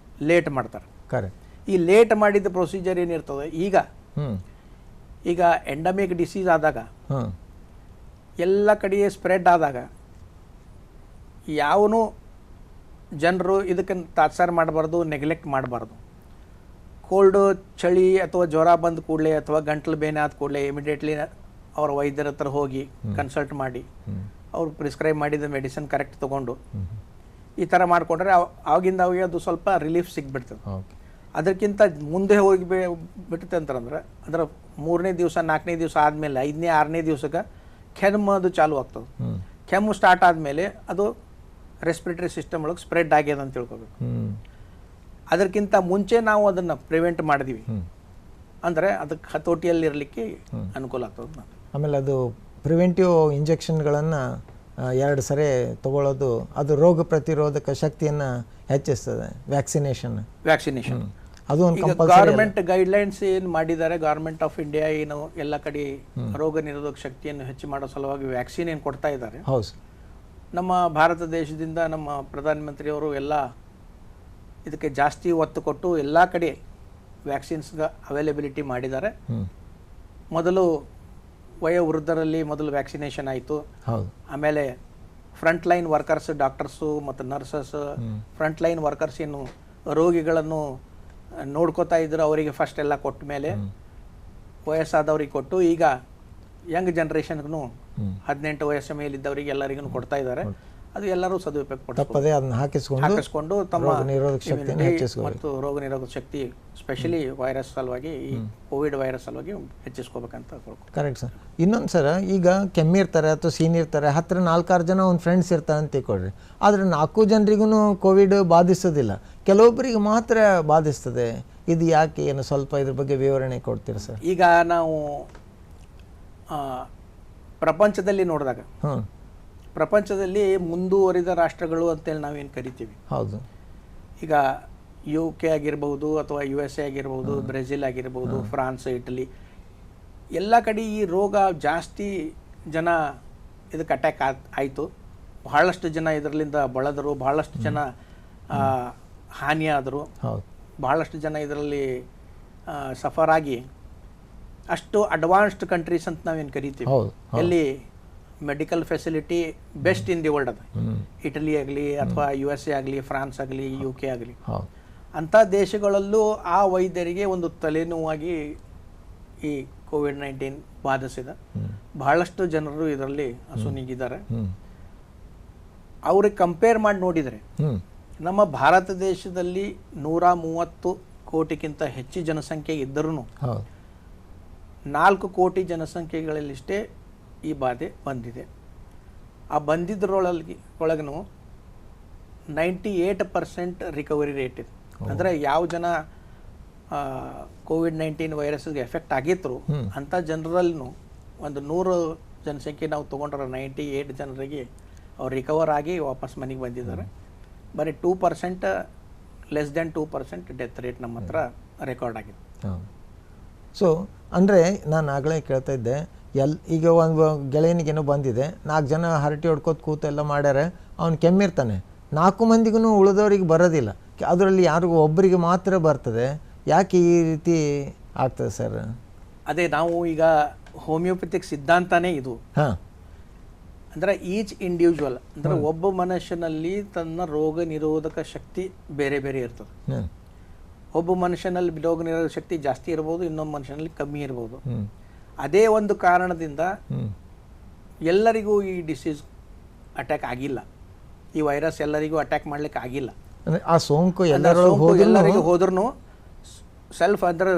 ಲೇಟ್ ಮಾಡ್ತಾರೆ. ಈ ಲೇಟ್ ಮಾಡಿದ ಪ್ರೊಸೀಜರ್ ಏನಿರ್ತದೆ ಈಗ ಎಂಡಮಿಕ್ ಡಿಸೀಸ್ ಆದಾಗ ಎಲ್ಲ ಕಡೆ ಸ್ಪ್ರೆಡ್ ಆದಾಗ ಯಾವನು ಜನರು ಇದಕ್ಕೆ ತಾತ್ಸಾರ ಮಾಡಬಾರ್ದು, ನೆಗ್ಲೆಕ್ಟ್ ಮಾಡಬಾರ್ದು. ಕೋಲ್ಡು, ಚಳಿ ಅಥವಾ ಜ್ವರ ಬಂದ ಕೂಡಲೇ ಅಥವಾ ಗಂಟ್ಲು ಬೇನೆ ಆದ ಕೂಡಲೇ ಇಮಿಡಿಯೇಟ್ಲಿ ಅವ್ರ ವೈದ್ಯರ ಹತ್ರ ಹೋಗಿ ಕನ್ಸಲ್ಟ್ ಮಾಡಿ ಅವ್ರು ಪ್ರಿಸ್ಕ್ರೈಬ್ ಮಾಡಿದ ಮೆಡಿಸಿನ್ ಕರೆಕ್ಟ್ ತೊಗೊಂಡು ಈ ಥರ ಮಾಡಿಕೊಂಡ್ರೆ ಆಗಿಂದ ಅವಾಗ ಅದು ಸ್ವಲ್ಪ ರಿಲೀಫ್ ಸಿಗ್ಬಿಡ್ತದೆ. ಅದಕ್ಕಿಂತ ಮುಂದೆ ಹೋಗಿ ಬಿಡುತ್ತೆ ಅಂತಂದ್ರೆ ಅದರ 3ನೇ ದಿವಸ 4ನೇ ದಿವಸ ಆದಮೇಲೆ 5ನೇ 6ನೇ ದಿವಸಕ್ಕೆ ಕೆಮ್ಮು ಅದು ಚಾಲು ಆಗ್ತದೆ. ಕೆಮ್ಮು ಸ್ಟಾರ್ಟ್ ಆದಮೇಲೆ ಅದು ರೆಸ್ಪಿರೇಟರಿ ಸಿಸ್ಟಮ್ ಒಳಗೆ ಸ್ಪ್ರೆಡ್ ಆಗ್ಯದ ಅಂತ ತಿಳ್ಕೊಬೇಕು. ಅದಕ್ಕಿಂತ ಮುಂಚೆ ನಾವು ಅದನ್ನು ಪ್ರಿವೆಂಟ್ ಮಾಡಿದೀವಿ ಅಂದರೆ ಅದಕ್ಕೆ ಹತೋಟಿಯಲ್ಲಿರಲಿಕ್ಕೆ ಅನುಕೂಲ ಆಗ್ತದೆ. ಆಮೇಲೆ ಅದು ಪ್ರಿವೆಂಟಿವ್ ಇಂಜೆಕ್ಷನ್ಗಳನ್ನು 2 ಸರಿ ತಗೊಳ್ಳೋದು ಅದು ರೋಗ ಪ್ರತಿರೋಧಕ ಶಕ್ತಿಯನ್ನು ಹೆಚ್ಚಿಸ್ತದೆ. ವ್ಯಾಕ್ಸಿನೇಷನ್ ಅದು ಒಂದು ಗವರ್ಮೆಂಟ್ ಗೈಡ್ಲೈನ್ಸ್ ಏನು ಮಾಡಿದ್ದಾರೆ, ಗವರ್ಮೆಂಟ್ ಆಫ್ ಇಂಡಿಯಾ ಏನು ಎಲ್ಲ ಕಡೆ ರೋಗ ನಿರೋಧಕ ಶಕ್ತಿಯನ್ನು ಹೆಚ್ಚು ಮಾಡೋ ಸಲುವಾಗಿ ವ್ಯಾಕ್ಸಿನ್ ಏನು ಕೊಡ್ತಾ ಇದ್ದಾರೆ. ಹೌದು. ನಮ್ಮ ಭಾರತ ದೇಶದಿಂದ ನಮ್ಮ ಪ್ರಧಾನಮಂತ್ರಿಯವರು ಎಲ್ಲ ಇದಕ್ಕೆ ಜಾಸ್ತಿ ಒತ್ತು ಕೊಟ್ಟು ಎಲ್ಲ ಕಡೆ ವ್ಯಾಕ್ಸಿನ್ಸ್ಗೆ ಅವೈಲೇಬಿಲಿಟಿ ಮಾಡಿದ್ದಾರೆ. ಮೊದಲು ವಯೋವೃದ್ಧರಲ್ಲಿ ಮೊದಲು ವ್ಯಾಕ್ಸಿನೇಷನ್ ಆಯಿತು. ಆಮೇಲೆ ಫ್ರಂಟ್ ಲೈನ್ ವರ್ಕರ್ಸ್, ಡಾಕ್ಟರ್ಸು ಮತ್ತು ನರ್ಸಸ್, ಫ್ರಂಟ್ ಲೈನ್ ವರ್ಕರ್ಸ್ ಏನು ರೋಗಿಗಳನ್ನು ನೋಡ್ಕೋತಾ ಇದ್ರು ಅವರಿಗೆ ಫಸ್ಟ್ ಎಲ್ಲ ಕೊಟ್ಟ ಮೇಲೆ ವಯಸ್ಸಾದವ್ರಿಗೆ ಕೊಟ್ಟು ಈಗ ಯಂಗ್ ಜನ್ರೇಷನ್ಗೂ 18 ವಯಸ್ಸು ಮೇಲಿದ್ದವರಿಗೆ ಎಲ್ಲರಿಗೂ ಕೊಡ್ತಾ ಇದ್ದಾರೆ. ಅದು ಎಲ್ಲರೂ ಸದುಪಯೋಗ ತಪ್ಪದೆ ಅದನ್ನ ಹಾಕಿಸ್ಕೊಂಡು ತಮ್ಮ ನಿರೋಧಕ ಶಕ್ತಿಯನ್ನು ಹೆಚ್ಚಿಸ್ಕೊಳ್ಳಿ ಮತ್ತು ರೋಗ ನಿರೋಧಕ ಶಕ್ತಿ ಸ್ಪೆಷಲಿ ವೈರಸ್ ಸಲುವಾಗಿ ಈ ಕೋವಿಡ್ ವೈರಸ್ ಸಲುವಾಗಿ ಹೆಚ್ಚಿಸ್ಕೋಬೇಕಂತ. Correct sir. ಇನ್ನೊಂದು ಸರ, ಈಗ ಕೆಮ್ಮಿರ್ತಾರೆ ಅಥವಾ ಸೀನಿರ್ತಾರೆ, ಹತ್ತಿರ 4-6 ಜನ ಒಂದು ಫ್ರೆಂಡ್ಸ್ ಇರ್ತಾರೆ ಅಂತ ತಿಳ್ಕೊಳ್ರಿ. ಆದರೆ 4 ಜನರಿಗೂ ಕೋವಿಡ್ ಬಾಧಿಸೋದಿಲ್ಲ, ಕೆಲವೊಬ್ಬರಿಗೆ ಮಾತ್ರ ಬಾಧಿಸ್ತದೆ. ಇದು ಯಾಕೆ, ಏನು ಸ್ವಲ್ಪ ಇದ್ರ ಬಗ್ಗೆ ವಿವರಣೆ ಕೊಡ್ತೀರಾ ಸರ್? ಈಗ ನಾವು ಪ್ರಪಂಚದಲ್ಲಿ ನೋಡಿದಾಗ ಪ್ರಪಂಚದಲ್ಲಿ ಮುಂದುವರಿದ ರಾಷ್ಟ್ರಗಳು ಅಂತೇಳಿ ನಾವೇನು ಕರಿತೀವಿ. ಹೌದು. ಈಗ UK ಆಗಿರ್ಬೋದು ಅಥವಾ USA ಆಗಿರ್ಬೋದು, ಬ್ರೆಜಿಲ್ ಆಗಿರ್ಬೋದು, ಫ್ರಾನ್ಸ್, ಇಟಲಿ, ಎಲ್ಲ ಕಡೆ ಈ ರೋಗ ಜಾಸ್ತಿ ಜನ ಇದಕ್ಕೆ ಅಟ್ಯಾಕ್ ಆಯಿತು. ಬಹಳಷ್ಟು ಜನ ಇದರಲ್ಲಿಂದ ಬಳದರು, ಬಹಳಷ್ಟು ಜನ ಹಾನಿಯಾದರು, ಬಹಳಷ್ಟು ಜನ ಇದರಲ್ಲಿ ಸಫರ್ ಆಗಿ ಅಷ್ಟು ಅಡ್ವಾನ್ಸ್ಡ್ ಕಂಟ್ರೀಸ್ ಅಂತ ನಾವೇನು ಕರಿತೀವಿ, ಎಲ್ಲಿ medical facility best in the world ಅದ. ಇಟಲಿ ಆಗಲಿ ಅಥವಾ USA ಆಗಲಿ, ಫ್ರಾನ್ಸ್ ಆಗಲಿ, UK ಆಗಲಿ, ಅಂಥ ದೇಶಗಳಲ್ಲೂ ಆ ವೈದ್ಯರಿಗೆ ಒಂದು ತಲೆನೋವಾಗಿ ಈ ಕೋವಿಡ್-19 ಬಾಧಿಸಿದ. ಬಹಳಷ್ಟು ಜನರು ಇದರಲ್ಲಿ ಅಸುನೀಗಿದ್ದಾರೆ. ಅವ್ರಿಗೆ ಕಂಪೇರ್ ಮಾಡಿ ನೋಡಿದರೆ ನಮ್ಮ ಭಾರತ ದೇಶದಲ್ಲಿ 130 ಕೋಟಿಗಿಂತ ಹೆಚ್ಚು ಜನಸಂಖ್ಯೆ ಇದ್ದರೂ 4 ಕೋಟಿ ಜನಸಂಖ್ಯೆಗಳಲ್ಲಿಷ್ಟೇ ಈ ಬಾಧೆ ಬಂದಿದೆ. ಆ ಬಂದಿದ್ದರೊಳಗೂ 98% ರಿಕವರಿ ರೇಟ್ ಇದೆ. ಅಂದರೆ ಯಾವ ಜನ ಕೋವಿಡ್-19 ವೈರಸ್ಗೆ ಎಫೆಕ್ಟ್ ಆಗಿದ್ರು ಅಂಥ ಜನರಲ್ಲೂ ಒಂದು 100 ಜನಸಂಖ್ಯೆ ನಾವು ತೊಗೊಂಡ್ರೆ 98 ಜನರಿಗೆ ಅವ್ರು ರಿಕವರ್ ಆಗಿ ವಾಪಸ್ ಮನೆಗೆ ಬಂದಿದ್ದಾರೆ. ಬರೀ 2%, ಲೆಸ್ ದೆನ್ 2% ಡೆತ್ ರೇಟ್ ನಮ್ಮ ಹತ್ರ ರೆಕಾರ್ಡ್ ಆಗಿದೆ. ಸೊ ಅಂದರೆ ನಾನು ಆಗಲೇ ಕೇಳ್ತಾ ಇದ್ದೆ, ಈಗ ಒಂದು ಗೆಳೆಯನಿಗೇನೋ ಬಂದಿದೆ, 4 ಜನ ಹರಟಿ ಹೊಡ್ಕೋತ ಕೂತು ಎಲ್ಲ ಮಾಡ್ಯಾರ, ಅವ್ನು ಕೆಮ್ಮಿರ್ತಾನೆ, 4 ಮಂದಿಗೂ ಉಳಿದವ್ರಿಗೆ ಬರೋದಿಲ್ಲ, ಅದರಲ್ಲಿ ಯಾರಿಗೂ ಒಬ್ಬರಿಗೆ ಮಾತ್ರ ಬರ್ತದೆ. ಯಾಕೆ ಈ ರೀತಿ ಆಗ್ತದೆ ಸರ್? ಅದೇ ನಾವು ಈಗ ಹೋಮಿಯೋಪತಿಕ್ ಸಿದ್ಧಾಂತನೇ ಇದು. ಅಂದರೆ ಈಚ್ ಇಂಡಿವಿಜುವಲ್ ಅಂದರೆ ಒಬ್ಬ ಮನುಷ್ಯನಲ್ಲಿ ತನ್ನ ರೋಗ ನಿರೋಧಕ ಶಕ್ತಿ ಬೇರೆ ಬೇರೆ ಇರ್ತದೆ. ಒಬ್ಬ ಮನುಷ್ಯನಲ್ಲಿ ರೋಗ ನಿರೋಧಕ ಶಕ್ತಿ ಜಾಸ್ತಿ ಇರ್ಬೋದು, ಇನ್ನೊಬ್ಬ ಮನುಷ್ಯನಲ್ಲಿ ಕಮ್ಮಿ ಇರ್ಬೋದು. ಅದೇ ಒಂದು ಕಾರಣದಿಂದ ಎಲ್ಲರಿಗೂ ಈ ಡಿಸೀಸ್ ಅಟ್ಯಾಕ್ ಆಗಿಲ್ಲ, ಈ ವೈರಸ್ ಎಲ್ಲರಿಗೂ ಅಟ್ಯಾಕ್ ಮಾಡ್ಲಿಕ್ಕೆ ಆಗಿಲ್ಲ. ಆ ಸೋಂಕು ಎಲ್ಲರಿಗೂ ಹೋದ್ರೂ ಸೆಲ್ಫ್ ಅಂದ್ರೆ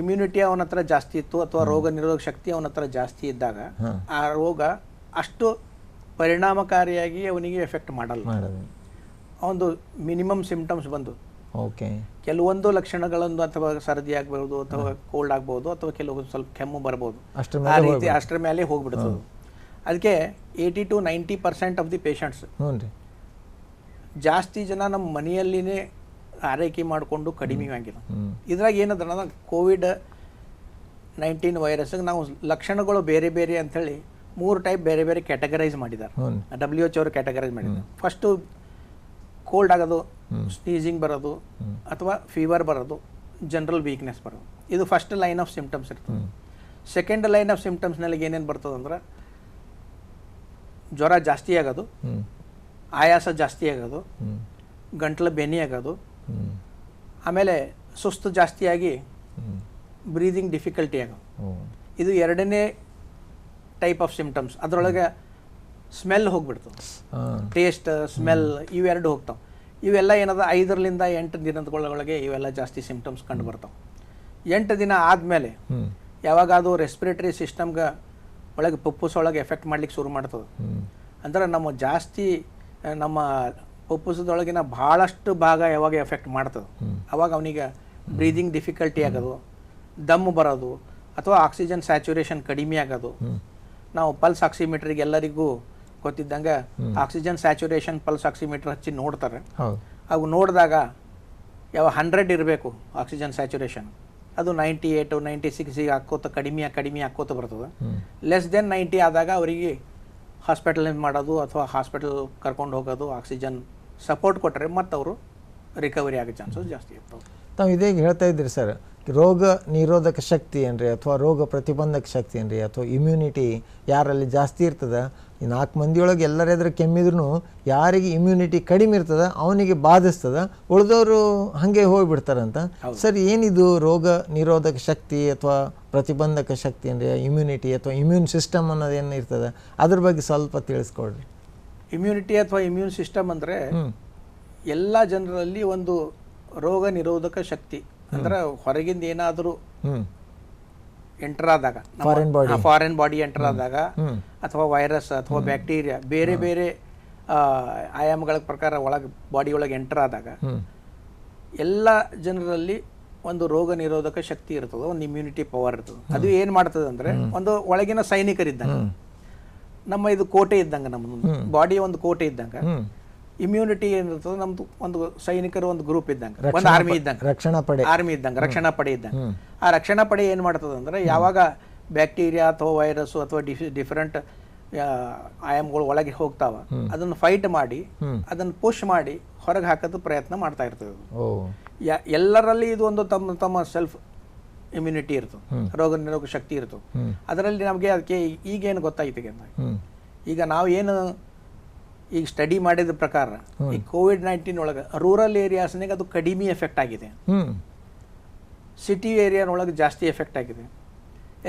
ಇಮ್ಯುನಿಟಿ ಅವನ ಹತ್ರ ಜಾಸ್ತಿ ಇತ್ತು ಅಥವಾ ರೋಗ ನಿರೋಧಕ ಶಕ್ತಿ ಅವನ ಹತ್ರ ಜಾಸ್ತಿ ಇದ್ದಾಗ ಆ ರೋಗ ಅಷ್ಟು ಪರಿಣಾಮಕಾರಿಯಾಗಿ ಅವನಿಗೆ ಎಫೆಕ್ಟ್ ಮಾಡಲ್ಲ. ಒಂದು ಮಿನಿಮಮ್ ಸಿಂಪ್ಟಮ್ಸ್ ಬಂದು ಕೆಲವೊಂದು ಲಕ್ಷಣಗಳನ್ನು ಅಥವಾ ಸರ್ದಿ ಆಗ್ಬೋದು ಅಥವಾ ಕೋಲ್ಡ್ ಆಗ್ಬೋದು ಅಥವಾ ಕೆಲವೊಂದು ಸ್ವಲ್ಪ ಕೆಮ್ಮು ಬರ್ಬೋದು, ಆ ರೀತಿ ಅಷ್ಟರ ಮೇಲೆ ಹೋಗ್ಬಿಡ್ತದೆ. ಅದಕ್ಕೆ 80 to 90% ಆಫ್ ದಿ ಪೇಷಂಟ್ಸ್ ಜಾಸ್ತಿ ಜನ ನಮ್ಮ ಮನೆಯಲ್ಲಿನೇ ಆರೈಕೆ ಮಾಡಿಕೊಂಡು ಕಡಿಮೆ ಆಗಿಲ್ಲ. ಇದ್ರಾಗ ಏನಂದ್ರೆ ಕೋವಿಡ್-19 ವೈರಸ್ಗೆ ನಾವು ಲಕ್ಷಣಗಳು ಬೇರೆ ಬೇರೆ ಅಂಥೇಳಿ 3 ಟೈಪ್ ಬೇರೆ ಬೇರೆ ಕ್ಯಾಟಗರೈಸ್ ಮಾಡಿದ್ದಾರೆ. WHO ಅವರು ಕ್ಯಾಟಗರೈಸ್ ಮಾಡಿದ್ದಾರೆ. ಫಸ್ಟು ಕೋಲ್ಡ್ ಆಗೋದು, ಸ್ನೀಸಿಂಗ್ ಬರೋದು ಅಥವಾ ಫೀವರ್ ಬರೋದು, ಜನರಲ್ ವೀಕ್ನೆಸ್ ಬರೋದು, ಇದು ಫಸ್ಟ್ ಲೈನ್ ಆಫ್ ಸಿಂಪ್ಟಮ್ಸ್ ಇರ್ತದೆ. ಸೆಕೆಂಡ್ ಲೈನ್ ಆಫ್ ಸಿಂಪ್ಟಮ್ಸ್ನಲ್ಲಿ ಏನೇನು ಬರ್ತದೆ ಅಂದ್ರೆ ಜ್ವರ ಜಾಸ್ತಿ ಆಗೋದು, ಆಯಾಸ ಜಾಸ್ತಿ ಆಗೋದು, ಗಂಟ್ಲು ಬೆನ್ನಿ ಆಗೋದು, ಆಮೇಲೆ ಸುಸ್ತು ಜಾಸ್ತಿಯಾಗಿ ಬ್ರೀದಿಂಗ್ ಡಿಫಿಕಲ್ಟಿ ಆಗೋದು. ಇದು ಎರಡನೇ ಟೈಪ್ ಆಫ್ ಸಿಂಪ್ಟಮ್ಸ್. ಅದರೊಳಗೆ ಸ್ಮೆಲ್ ಹೋಗ್ಬಿಡ್ತದೆ, ಟೇಸ್ಟ್ ಸ್ಮೆಲ್ ಇವೆರಡು ಹೋಗ್ತಾವೆ. ಇವೆಲ್ಲ ಏನದ 5ರಿಂದ 8 ದಿನದೊಳಗೆ ಇವೆಲ್ಲ ಜಾಸ್ತಿ ಸಿಂಪ್ಟಮ್ಸ್ ಕಂಡು ಬರ್ತಾವೆ. 8 ದಿನ ಆದಮೇಲೆ ಯಾವಾಗ ಅದು ರೆಸ್ಪಿರೇಟರಿ ಸಿಸ್ಟಮ್ಗೆ ಒಳಗೆ ಪುಪ್ಪುಸ್ ಒಳಗೆ ಎಫೆಕ್ಟ್ ಮಾಡ್ಲಿಕ್ಕೆ ಶುರು ಮಾಡ್ತದೆ. ಅಂದ್ರೆ ನಮ್ಮ ಪುಪ್ಪುಸದೊಳಗಿನ ಭಾಳಷ್ಟು ಭಾಗ ಯಾವಾಗ ಎಫೆಕ್ಟ್ ಮಾಡ್ತದೆ ಅವಾಗ ಅವನಿಗೆ ಬ್ರೀದಿಂಗ್ ಡಿಫಿಕಲ್ಟಿ ಆಗೋದು, ದಮ್ಮು ಬರೋದು, ಅಥವಾ ಆಕ್ಸಿಜನ್ ಸ್ಯಾಚುರೇಷನ್ ಕಡಿಮೆ ಆಗೋದು. ನಾವು ಪಲ್ಸ್ ಆಕ್ಸಿಮೀಟ್ರಿಗೆ ಎಲ್ಲರಿಗೂ ಗೊತ್ತಿದ್ದಂಗೆ ಆಕ್ಸಿಜನ್ ಸ್ಯಾಚುರೇಷನ್ ಪಲ್ಸ್ ಆಕ್ಸಿಮೀಟರ್ ಹಚ್ಚಿ ನೋಡ್ತಾರೆ. ಅವು ನೋಡಿದಾಗ ಯಾವ 100 ಇರಬೇಕು ಆಕ್ಸಿಜನ್ ಸ್ಯಾಚುರೇಷನ್, ಅದು 98 96 ಕಡಿಮೆ ಹಾಕೋತ ಬರ್ತದೆ. ಲೆಸ್ ದೆನ್ 90 ಆದಾಗ ಅವರಿಗೆ ಹಾಸ್ಪಿಟಲೈಸ್ ಮಾಡೋದು ಅಥವಾ ಹಾಸ್ಪಿಟಲ್ ಕರ್ಕೊಂಡು ಹೋಗೋದು, ಆಕ್ಸಿಜನ್ ಸಪೋರ್ಟ್ ಕೊಟ್ಟರೆ ಮತ್ತು ಅವರು ರಿಕವರಿ ಆಗೋ ಚಾನ್ಸಸ್ ಜಾಸ್ತಿ ಇರ್ತವೆ. ತಾವು ಇದೇ ಹೇಳ್ತಾ ಇದ್ದೀರಿ ಸರ್, ರೋಗ ನಿರೋಧಕ ಶಕ್ತಿ ಏನ್ರಿ ಅಥವಾ ರೋಗ ಪ್ರತಿಬಂಧಕ ಶಕ್ತಿ ಏನ್ರಿ ಅಥವಾ ಇಮ್ಯುನಿಟಿ ಯಾರಲ್ಲಿ ಜಾಸ್ತಿ ಇರ್ತದೆ, ಈ 4 ಮಂದಿಯೊಳಗೆ ಎಲ್ಲರೆದ್ರೆ ಕೆಮ್ಮಿದ್ರು ಯಾರಿಗೆ ಇಮ್ಯುನಿಟಿ ಕಡಿಮೆ ಇರ್ತದೆ ಅವನಿಗೆ ಬಾಧಿಸ್ತದೆ, ಉಳಿದವರು ಹಾಗೆ ಹೋಗಿಬಿಡ್ತಾರಂತ. ಸರ್ ಏನಿದು ರೋಗ ನಿರೋಧಕ ಶಕ್ತಿ ಅಥವಾ ಪ್ರತಿಬಂಧಕ ಶಕ್ತಿ ಅಂದರೆ ಇಮ್ಯುನಿಟಿ ಅಥವಾ ಇಮ್ಯೂನ್ ಸಿಸ್ಟಮ್ ಅನ್ನೋದೇನು ಇರ್ತದೆ, ಅದ್ರ ಬಗ್ಗೆ ಸ್ವಲ್ಪ ತಿಳಿಸ್ಕೊಡ್ರಿ. ಇಮ್ಯುನಿಟಿ ಅಥವಾ ಇಮ್ಯೂನ್ ಸಿಸ್ಟಮ್ ಅಂದರೆ ಎಲ್ಲ ಜನರಲ್ಲಿ ಒಂದು ರೋಗ ನಿರೋಧಕ ಶಕ್ತಿ. ಅಂದ್ರೆ ಹೊರಗಿಂದ ಏನಾದರೂ ಎಂಟರ್ ಆದಾಗ, ಫಾರಿನ್ ಬಾಡಿ ಎಂಟರ್ ಆದಾಗ, ಅಥವಾ ವೈರಸ್ ಅಥವಾ ಬ್ಯಾಕ್ಟೀರಿಯಾ ಬೇರೆ ಬೇರೆ ಆಯಾಮಗಳ ಪ್ರಕಾರ ಬಾಡಿ ಒಳಗೆ ಎಂಟರ್ ಆದಾಗ ಎಲ್ಲ ಜನರಲ್ಲಿ ಒಂದು ರೋಗ ನಿರೋಧಕ ಶಕ್ತಿ ಇರ್ತದೆ, ಒಂದು ಇಮ್ಯುನಿಟಿ ಪವರ್ ಇರ್ತದೆ. ಅದು ಏನು ಮಾಡ್ತದೆ ಅಂದರೆ ಒಂದು ಒಳಗಿನ ಸೈನಿಕರಿದ್ದಂಗೆ, ನಮ್ಮ ಇದು ಕೋಟೆ ಇದ್ದಂಗೆ, ನಮ್ಮ ಬಾಡಿ ಒಂದು ಕೋಟೆ ಇದ್ದಂಗೆ. ಇಮ್ಯುನಿಟಿ ಏನಿರ್ತದೆ ನಮ್ದು ಒಂದು ಸೈನಿಕರು ಒಂದು ಗ್ರೂಪ್ ಇದ್ದಂಗೆ, ಒಂದು ಆರ್ಮಿ ಇದ್ದಂಗೆ, ರಕ್ಷಣಾ ಪಡೆ ಇದ್ದಂಗೆ. ಆ ರಕ್ಷಣಾ ಪಡೆ ಏನು ಮಾಡ್ತದೆ ಅಂದರೆ ಯಾವಾಗ ಬ್ಯಾಕ್ಟೀರಿಯಾ ಅಥವಾ ವೈರಸ್ ಅಥವಾ ಡಿಫರೆಂಟ್ ಆಯಾಮಗಳು ಒಳಗೆ ಹೋಗ್ತಾವ, ಅದನ್ನು ಫೈಟ್ ಮಾಡಿ ಅದನ್ನು ಪುಷ್ ಮಾಡಿ ಹೊರಗೆ ಹಾಕೋದು ಪ್ರಯತ್ನ ಮಾಡ್ತಾ ಇರ್ತದೆ. ಎಲ್ಲರಲ್ಲಿ ಇದು ಒಂದು ತಮ್ಮ ಸೆಲ್ಫ್ ಇಮ್ಯುನಿಟಿ ಇರ್ತದೆ, ರೋಗ ನಿರೋಧಕ ಶಕ್ತಿ ಇರ್ತದೆ. ಅದರಲ್ಲಿ ನಮಗೆ ಅದಕ್ಕೆ ಈಗೇನು ಗೊತ್ತಾಯ್ತು, ಈಗ ನಾವು ಏನು ಈಗ ಸ್ಟಡಿ ಮಾಡಿದ ಪ್ರಕಾರ ಈ COVID-19 ಒಳಗೆ ರೂರಲ್ ಏರಿಯಾಸ್ನಾಗ ಅದು ಕಡಿಮೆ ಎಫೆಕ್ಟ್ ಆಗಿದೆ, ಸಿಟಿ ಏರಿಯಾನೊಳಗೆ ಜಾಸ್ತಿ ಎಫೆಕ್ಟ್ ಆಗಿದೆ.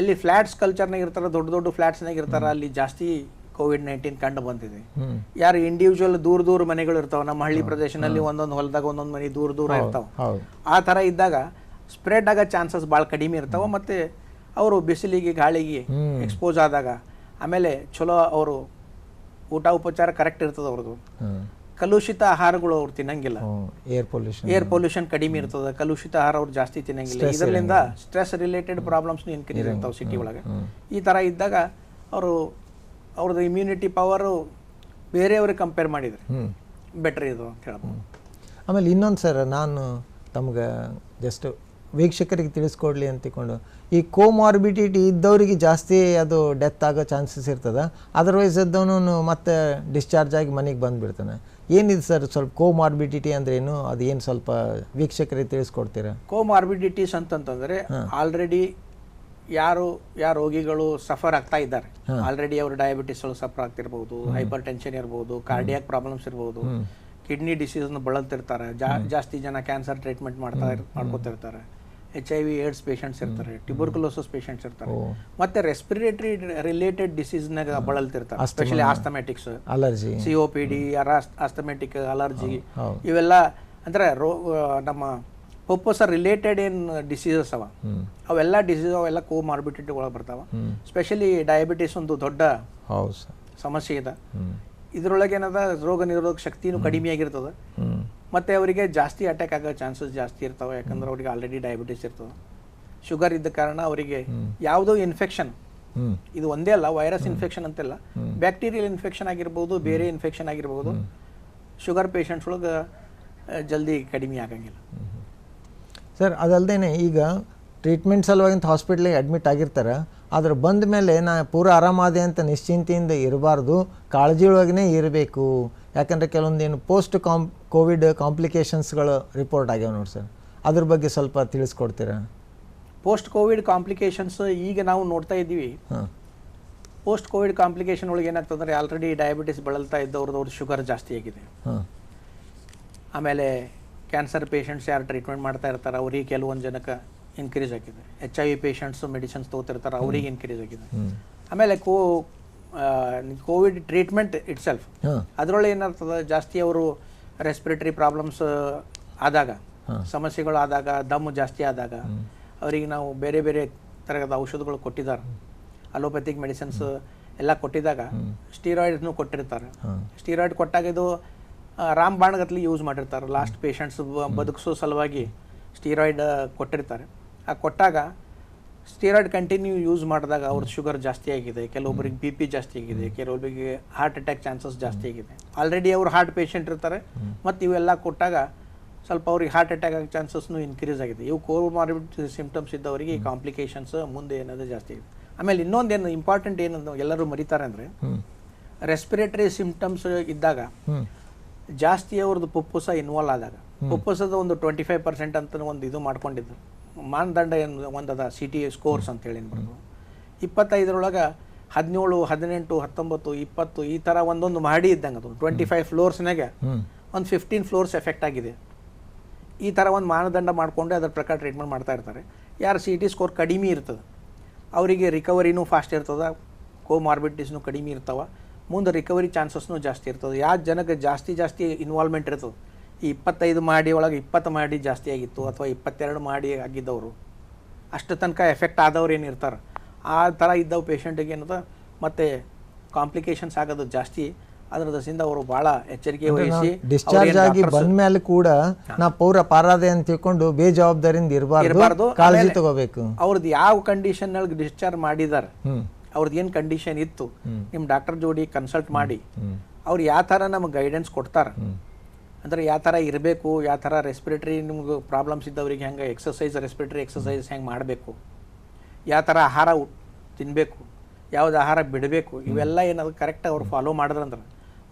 ಎಲ್ಲಿ ಫ್ಲ್ಯಾಟ್ಸ್ ಕಲ್ಚರ್ನಾಗ ಇರ್ತಾರೆ, ದೊಡ್ಡ ದೊಡ್ಡ ಫ್ಲ್ಯಾಟ್ಸ್ನಾಗ ಇರ್ತಾರೆ, ಅಲ್ಲಿ ಜಾಸ್ತಿ COVID-19 ಕಂಡು ಬಂದಿದೆ. ಯಾರು ಇಂಡಿವಿಜುವಲ್ ದೂರ ಮನೆಗಳು ಇರ್ತಾವೆ, ನಮ್ಮ ಹಳ್ಳಿ ಪ್ರದೇಶದಲ್ಲಿ ಒಂದೊಂದು ಹೊಲದಾಗ ಒಂದೊಂದು ಮನೆ ದೂರ ಇರ್ತಾವೆ. ಆ ಥರ ಇದ್ದಾಗ ಸ್ಪ್ರೆಡ್ ಆಗೋ ಚಾನ್ಸಸ್ ಭಾಳ ಕಡಿಮೆ ಇರ್ತಾವೆ. ಮತ್ತು ಅವರು ಬಿಸಿಲಿಗೆ ಗಾಳಿಗೆ ಎಕ್ಸ್ಪೋಸ್ ಆದಾಗ, ಆಮೇಲೆ ಚಲೋ ಅವರು ಊಟ ಉಪಚಾರ ಕರೆಕ್ಟ್ ಇರ್ತದೆ ಅವ್ರದ್ದು, ಕಲುಷಿತ ಆಹಾರಗಳು ಅವ್ರು ತಿನ್ನಂಗಿಲ್ಲ, ಏರ್ ಪೊಲ್ಯೂಷನ್ ಕಡಿಮೆ ಇರ್ತದೆ, ಕಲುಷಿತ ಆಹಾರ ಅವ್ರು ಜಾಸ್ತಿ ತಿನ್ನಂಗಿಲ್ಲ. ಇದರಿಂದ ಸ್ಟ್ರೆಸ್ ರಿಲೇಟೆಡ್ ಪ್ರಾಬ್ಲಮ್ಸ್ ಇನ್ಕ್ರೀಸ್ ಇರ್ತಾವೆ ಸಿಟಿ ಒಳಗೆ. ಈ ಥರ ಇದ್ದಾಗ ಅವ್ರದ್ದು ಇಮ್ಯುನಿಟಿ ಪವರು ಬೇರೆಯವ್ರಿಗೆ ಕಂಪೇರ್ ಮಾಡಿದರೆ ಬೆಟರ್ ಇದು ಅಂತ ಹೇಳ್ಬೋದು. ಆಮೇಲೆ ಇನ್ನೊಂದು ಸರ್, ನಾನು ತಮ್ಗೆ ಜಸ್ಟ್ ವೀಕ್ಷಕರಿಗೆ ತಿಳಿಸ್ಕೊಡ್ಲಿ ಅಂತಿಕೊಂಡು, ಈ ಕೋಮಾರ್ಬಿಡಿಟಿ ಇದ್ದವರಿಗೆ ಜಾಸ್ತಿ ಅದು ಡೆತ್ ಆಗೋ ಚಾನ್ಸಸ್ ಇರ್ತದೆ, ಅದರ್ವೈಸ್ ಇದ್ದವನು ಮತ್ತೆ ಡಿಸ್ಚಾರ್ಜ್ ಆಗಿ ಮನೆಗೆ ಬಂದುಬಿಡ್ತಾನೆ. ಏನಿದೆ ಸರ್ ಸ್ವಲ್ಪ ಕೋಮಾರ್ಬಿಡಿಟಿ ಅಂದ್ರೆ ಏನು, ಅದು ಏನು ಸ್ವಲ್ಪ ವೀಕ್ಷಕರಿಗೆ ತಿಳಿಸ್ಕೊಡ್ತೀರಾ? ಕೋಮಾರ್ಬಿಡಿಟೀಸ್ ಅಂತಂತಂದರೆ ಆಲ್ರೆಡಿ ಯಾರು ರೋಗಿಗಳು ಸಫರ್ ಆಗ್ತಾ ಇದ್ದಾರೆ, ಆಲ್ರೆಡಿ ಅವರು ಡಯಾಬಿಟಿಸ್ ಸಫರ್ ಆಗ್ತಿರ್ಬೋದು, ಹೈಪರ್ ಟೆನ್ಷನ್ ಇರ್ಬೋದು, ಕಾರ್ಡಿಯಾಕ್ ಪ್ರಾಬ್ಲಮ್ಸ್ ಇರ್ಬೋದು, ಕಿಡ್ನಿ ಡಿಸೀಸ್ನ ಬಳಲ್ತಿರ್ತಾರೆ, ಜಾಸ್ತಿ ಜನ ಕ್ಯಾನ್ಸರ್ ಟ್ರೀಟ್ಮೆಂಟ್ ಮಾಡ್ಕೋತಿರ್ತಾರೆ, HIV AIDS ಪೇಷಂಟ್ಸ್ ಇರ್ತಾರೆ, ಟ್ಯೂಬರ್ಕುಲೋಸಿಸ್ ಪೇಷಂಟ್ಸ್ ಇರ್ತಾರೆ, ಮತ್ತೆ ರೆಸ್ಪಿರೇಟರಿ ರಿಲೇಟೆಡ್ ಡಿಸೀಸ್ನಾಗ ಬಳಲ್ತಿರ್ತಾರೆ, especially asthmatics, allergy, COPD, asthmatic allergy, ಇವೆಲ್ಲ ಅಂದರೆ ನಮ್ಮ ಪರ್ಪಸ್ ರಿಲೇಟೆಡ್ ಏನು ಡಿಸೀಸಸ್ ಅವೆಲ್ಲ ಕೋಮಾರ್ಬಿಡಿಟಿ ಒಳಗೆ ಬರ್ತಾವ. ಸ್ಪೆಷಲಿ ಡಯಾಬಿಟಿಸ್ ಒಂದು ದೊಡ್ಡ ಸಮಸ್ಯೆ ಇದೆ. ಇದರೊಳಗೆ ಏನದ ರೋಗ ನಿರೋಧಕ ಶಕ್ತಿನೂ ಕಡಿಮೆ ಆಗಿರ್ತದೆ, ಮತ್ತೆ ಅವರಿಗೆ ಜಾಸ್ತಿ ಅಟ್ಯಾಕ್ ಆಗೋ ಚಾನ್ಸಸ್ ಜಾಸ್ತಿ ಇರ್ತಾವೆ. ಯಾಕಂದ್ರೆ ಅವರಿಗೆ ಆಲ್ರೆಡಿ ಡಯಾಬಿಟಿಸ್ ಇರ್ತದೆ, ಶುಗರ್ ಇದ್ದ ಕಾರಣ ಅವರಿಗೆ ಯಾವುದೋ ಇನ್ಫೆಕ್ಷನ್, ಇದು ಒಂದೇ ಅಲ್ಲ, ವೈರಸ್ ಇನ್ಫೆಕ್ಷನ್ ಅಂತೆಲ್ಲ, ಬ್ಯಾಕ್ಟೀರಿಯಲ್ ಇನ್ಫೆಕ್ಷನ್ ಆಗಿರ್ಬೋದು, ಬೇರೆ ಇನ್ಫೆಕ್ಷನ್ ಆಗಿರ್ಬೋದು, ಶುಗರ್ ಪೇಷಂಟ್ಸ್ ಒಳಗೆ ಜಲ್ದಿ ಕಡಿಮೆ ಆಗಂಗಿಲ್ಲ ಸರ್. ಅದಲ್ಲದೆ ಈಗ ಟ್ರೀಟ್ಮೆಂಟ್ ಸಲುವಾಗಿ ಹಾಸ್ಪಿಟ್ಲಿಗೆ ಅಡ್ಮಿಟ್ ಆಗಿರ್ತಾರೆ, ಆದ್ರೆ ಬಂದ ಮೇಲೆ ನಾ ಪೂರ ಆರಾಮಾದೆ ಅಂತ ನಿಶ್ಚಿಂತೆಯಿಂದ ಇರಬಾರ್ದು, ಕಾಳಜಿ ಒಳಗೇ ಇರಬೇಕು. ಯಾಕಂದರೆ ಕೆಲವೊಂದೇನು ಕೋವಿಡ್ ಕಾಂಪ್ಲಿಕೇಶನ್ಸ್ಗಳು ರಿಪೋರ್ಟ್ ಆಗ್ಯಾವ ನೋಡಿ ಸರ್, ಅದ್ರ ಬಗ್ಗೆ ಸ್ವಲ್ಪ ತಿಳಿಸ್ಕೊಡ್ತೀರಾ? ಕೋವಿಡ್ ಕಾಂಪ್ಲಿಕೇಶನ್ಸ್ ಈಗ ನಾವು ನೋಡ್ತಾ ಇದ್ದೀವಿ. ಪೋಸ್ಟ್ ಕೋವಿಡ್ ಕಾಂಪ್ಲಿಕೇಶನ್ ಒಳಗೆ ಏನಾಗ್ತದಂದ್ರೆ ಆಲ್ರೆಡಿ ಡಯಾಬಿಟಿಸ್ ಬಳಲ್ತಾ ಇದ್ದವ್ರದ್ದು ಶುಗರ್ ಜಾಸ್ತಿ ಆಗಿದೆ. ಹಾಂ ಆಮೇಲೆ ಕ್ಯಾನ್ಸರ್ ಪೇಷಂಟ್ಸ್ ಯಾರು ಟ್ರೀಟ್ಮೆಂಟ್ ಮಾಡ್ತಾ ಇರ್ತಾರೆ ಅವರಿಗೆ ಕೆಲವೊಂದು ಜನಕ್ಕೆ ಇನ್ಕ್ರೀಸ್ ಆಗಿದೆ. HIV ಪೇಷಂಟ್ಸು ಮೆಡಿಸಿನ್ಸ್ ತೊಗೋತಿರ್ತಾರೆ ಅವರಿಗೆ ಇನ್ಕ್ರೀಸ್ ಆಗಿದೆ. ಆಮೇಲೆ ಕೋವಿಡ್ ಟ್ರೀಟ್ಮೆಂಟ್ ಇಟ್ ಸೆಲ್ಫ್ ಅದರೊಳಗೆ ಏನಾಗ್ತದೆ ಜಾಸ್ತಿ ಅವರು ರೆಸ್ಪಿರೇಟರಿ ಪ್ರಾಬ್ಲಮ್ಸ್ ಆದಾಗ, ಸಮಸ್ಯೆಗಳು ಆದಾಗ, ದಮ್ಮು ಜಾಸ್ತಿ ಆದಾಗ ಅವರಿಗೆ ನಾವು ಬೇರೆ ಬೇರೆ ಥರದ ಔಷಧಗಳು ಕೊಟ್ಟಿದ್ದಾರೆ. ಅಲೋಪತಿಕ್ ಮೆಡಿಸಿನ್ಸ್ ಎಲ್ಲ ಕೊಟ್ಟಿದ್ದಾಗ ಸ್ಟೀರಾಯ್ಡ್ನು ಕೊಟ್ಟಿರ್ತಾರೆ. ಸ್ಟೀರಾಯ್ಡ್ ಕೊಟ್ಟಾಗ ಇದು ರಾಮಬಾಣಗತ್ಲಿ ಯೂಸ್ ಮಾಡಿರ್ತಾರೆ. ಲಾಸ್ಟ್ ಪೇಷಂಟ್ಸ್ ಬದುಕಿಸೋ ಸಲುವಾಗಿ ಸ್ಟೀರಾಯ್ಡ್ ಕೊಟ್ಟಿರ್ತಾರೆ. ಆ ಕೊಟ್ಟಾಗ ಸ್ಟೀರಾಯ್ಡ್ ಕಂಟಿನ್ಯೂ ಯೂಸ್ ಮಾಡಿದಾಗ ಅವ್ರದ್ದು ಶುಗರ್ ಜಾಸ್ತಿ ಆಗಿದೆ, ಕೆಲವೊಬ್ಬರಿಗೆ BP ಜಾಸ್ತಿ ಆಗಿದೆ, ಕೆಲವೊಬ್ಬರಿಗೆ ಹಾರ್ಟ್ ಅಟ್ಯಾಕ್ ಚಾನ್ಸಸ್ ಜಾಸ್ತಿ ಆಗಿದೆ. ಆಲ್ರೆಡಿ ಅವರು ಹಾರ್ಟ್ ಪೇಷಂಟ್ ಇರ್ತಾರೆ ಮತ್ತು ಇವೆಲ್ಲ ಕೊಟ್ಟಾಗ ಸ್ವಲ್ಪ ಅವ್ರಿಗೆ ಹಾರ್ಟ್ ಅಟ್ಯಾಕ್ ಆಗೋ ಚಾನ್ಸಸ್ನು ಇನ್ಕ್ರೀಸ್ ಆಗಿದೆ. ಇವು ಕೋಮಾರ್ಬಿಡ್ ಸಿಂಪ್ಟಮ್ಸ್ ಇದ್ದವರಿಗೆ ಈ ಕಾಂಪ್ಲಿಕೇಶನ್ಸ್ ಮುಂದೆ ಏನಾದರೂ ಜಾಸ್ತಿ ಆಗಿದೆ. ಆಮೇಲೆ ಇನ್ನೊಂದೇನು ಇಂಪಾರ್ಟೆಂಟ್ ಏನು ಎಲ್ಲರೂ ಮರಿತಾರೆ ಅಂದರೆ ರೆಸ್ಪಿರೇಟರಿ ಸಿಂಪ್ಟಮ್ಸ್ ಇದ್ದಾಗ ಜಾಸ್ತಿ ಅವ್ರದ್ದು ಪುಪ್ಪುಸ ಇನ್ವಾಲ್ವ್ ಆದಾಗ, ಪುಪ್ಪುಸದ ಒಂದು 25% ಅಂತ ಒಂದು ಇದು ಮಾಡ್ಕೊಂಡಿದ್ದು ಮಾನದಂಡ ಏನು ಒಂದದ CT ಸ್ಕೋರ್ಸ್ ಅಂತೇಳಿ ಏನ್ಬಾರ್ದು 25ರೊಳಗೆ 17, 18, 19, 20 ಈ ಥರ ಒಂದೊಂದು ಮಾಡಿ ಇದ್ದಂಗೆ ಅದು 25 ಫ್ಲೋರ್ಸ್ನಾಗೆ ಒಂದು 15 ಫ್ಲೋರ್ಸ್ ಎಫೆಕ್ಟ್ ಆಗಿದೆ. ಈ ಥರ ಒಂದು ಮಾನದಂಡ ಮಾಡಿಕೊಂಡು ಅದರ ಪ್ರಕಾರ ಟ್ರೀಟ್ಮೆಂಟ್ ಮಾಡ್ತಾ ಇರ್ತಾರೆ. ಯಾರು CT ಸ್ಕೋರ್ ಕಡಿಮೆ ಇರ್ತದೆ ಅವರಿಗೆ ರಿಕವರಿನೂ ಫಾಸ್ಟ್ ಇರ್ತದೆ, ಕೋಮಾರ್ಬಿಡಿಟಿಸ್ನು ಕಡಿಮೆ ಇರ್ತಾವೆ, ಮುಂದೆ ರಿಕವರಿ ಚಾನ್ಸಸ್ನು ಜಾಸ್ತಿ ಇರ್ತದೆ. ಯಾವ ಜನಕ್ಕೆ ಜಾಸ್ತಿ ಇನ್ವಾಲ್ವ್ಮೆಂಟ್ ಇರ್ತದೆ, ಈ 25 ಮಾಡಿ ಒಳಗೆ 20 ಮಾಡಿ ಜಾಸ್ತಿ ಆಗಿತ್ತು ಅಥವಾ 22 ಮಾಡಿ ಆಗಿದ್ದವರು ಅಷ್ಟು ತನಕ ಎಫೆಕ್ಟ್ ಆದವ್ರು ಏನಿರ್ತಾರೆ ಆ ಥರ ಇದ್ದವು ಪೇಷಂಟಿಗೆ ಏನದ ಮತ್ತು ಕಾಂಪ್ಲಿಕೇಶನ್ಸ್ ಆಗೋದು ಜಾಸ್ತಿ. ಅದರ ದಸಿಂದ ಅವರು ಭಾಳ ಎಚ್ಚರಿಕೆ ವಹಿಸಿ ಡಿಸ್ಚಾರ್ಜ್ ಆಗಿ ಬಂದ ಮೇಲೆ ಕೂಡ ನಾ ಪೌರ ಪಾರಾದೆ ಅಂತ ತಿಳ್ಕೊಂಡು ಬೇಜವಾಬ್ದಾರಿಯಿಂದ ಇರಬಾರ್ದು, ಕಾಳಜಿ ತಗೋಬೇಕು. ಅವ್ರದ್ದು ಯಾವ ಕಂಡೀಷನ್ ಒಳಗೆ ಡಿಸ್ಚಾರ್ಜ್ ಮಾಡಿದಾರೆ, ಅವ್ರದ್ದು ಏನು ಕಂಡೀಷನ್ ಇತ್ತು, ನಿಮ್ಮ ಡಾಕ್ಟರ್ ಜೋಡಿ ಕನ್ಸಲ್ಟ್ ಮಾಡಿ ಅವ್ರು ಯಾವ ಥರ ನಮಗೆ ಗೈಡೆನ್ಸ್ ಕೊಡ್ತಾರೆ. ಅಂದರೆ ಯಾವ ಥರ ಇರಬೇಕು, ಯಾವ ಥರ ರೆಸ್ಪಿರೇಟರಿ ನಿಮ್ಗೆ ಪ್ರಾಬ್ಲಮ್ಸ್ ಇದ್ದವ್ರಿಗೆ ಹೆಂಗೆ ರೆಸ್ಪಿರೇಟರಿ ಎಕ್ಸಸೈಸ್ ಹೆಂಗೆ ಮಾಡಬೇಕು, ಯಾವ ಥರ ಆಹಾರ ತಿನ್ನಬೇಕು, ಯಾವ್ದು ಆಹಾರ ಬಿಡಬೇಕು, ಇವೆಲ್ಲ ಏನಾದ್ರು ಕರೆಕ್ಟ್ ಅವ್ರು ಫಾಲೋ ಮಾಡಿದ್ರಂದ್ರೆ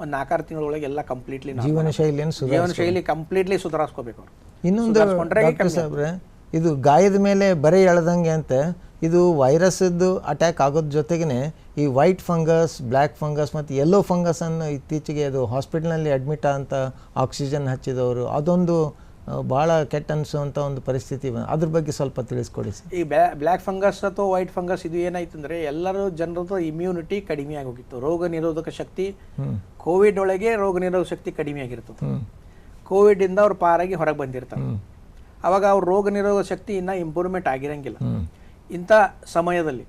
ಒಂದು 4-6 ತಿಂಗಳೊಳಗೆ ಎಲ್ಲ ಕಂಪ್ಲೀಟ್ಲಿ ಜೀವನ ಶೈಲಿ ಕಂಪ್ಲೀಟ್ಲಿ ಸುಧಾರಿಸ್ಕೋಬೇಕು ಅವ್ರು. ಇನ್ನೊಂದು ಡಾಕ್ಟರ್ ಸಾಹೇಬ್ರೆ, ಇದು ಗಾಯದ ಮೇಲೆ ಬರೀ ಎಳ್ದಂಗೆ ಅಂತ ಇದು ವೈರಸ್ದು ಅಟ್ಯಾಕ್ ಆಗೋದ್ರ ಜೊತೆಗೇ ಈ ವೈಟ್ ಫಂಗಸ್, ಬ್ಲ್ಯಾಕ್ ಫಂಗಸ್ ಮತ್ತು ಯೆಲ್ಲೋ ಫಂಗಸನ್ನು ಇತ್ತೀಚೆಗೆ ಅದು ಹಾಸ್ಪಿಟಲ್ನಲ್ಲಿ ಅಡ್ಮಿಟ್ ಅಂತ ಆಕ್ಸಿಜನ್ ಹಚ್ಚಿದವರು ಅದೊಂದು ಭಾಳ ಕೆಟ್ಟ ಅನಿಸುವಂಥ ಒಂದು ಪರಿಸ್ಥಿತಿ. ಅದ್ರ ಬಗ್ಗೆ ಸ್ವಲ್ಪ ತಿಳಿಸ್ಕೊಡಿ ಸರ್. ಈ ಬ್ಲ್ಯಾಕ್ ಫಂಗಸ್ ಅಥವಾ ವೈಟ್ ಫಂಗಸ್ ಇದು ಏನಾಯ್ತು ಅಂದರೆ ಎಲ್ಲರೂ ಜನರದ್ದು ಇಮ್ಯುನಿಟಿ ಕಡಿಮೆ ಆಗೋಗಿತ್ತು. ರೋಗ ನಿರೋಧಕ ಶಕ್ತಿ ಕೋವಿಡ್ ಒಳಗೆ ರೋಗ ನಿರೋಧಕ ಶಕ್ತಿ ಕಡಿಮೆ ಆಗಿರ್ತದೆ. ಕೋವಿಡಿಂದ ಅವ್ರು ಪಾರಾಗಿ ಹೊರಗೆ ಬಂದಿರ್ತಾರೆ. ಅವಾಗ ಅವ್ರ ರೋಗ ನಿರೋಧಕ ಶಕ್ತಿ ಇನ್ನೂ ಇಂಪ್ರೂವ್ಮೆಂಟ್ ಆಗಿರಂಗಿಲ್ಲ. ಇಂಥ ಸಮಯದಲ್ಲಿ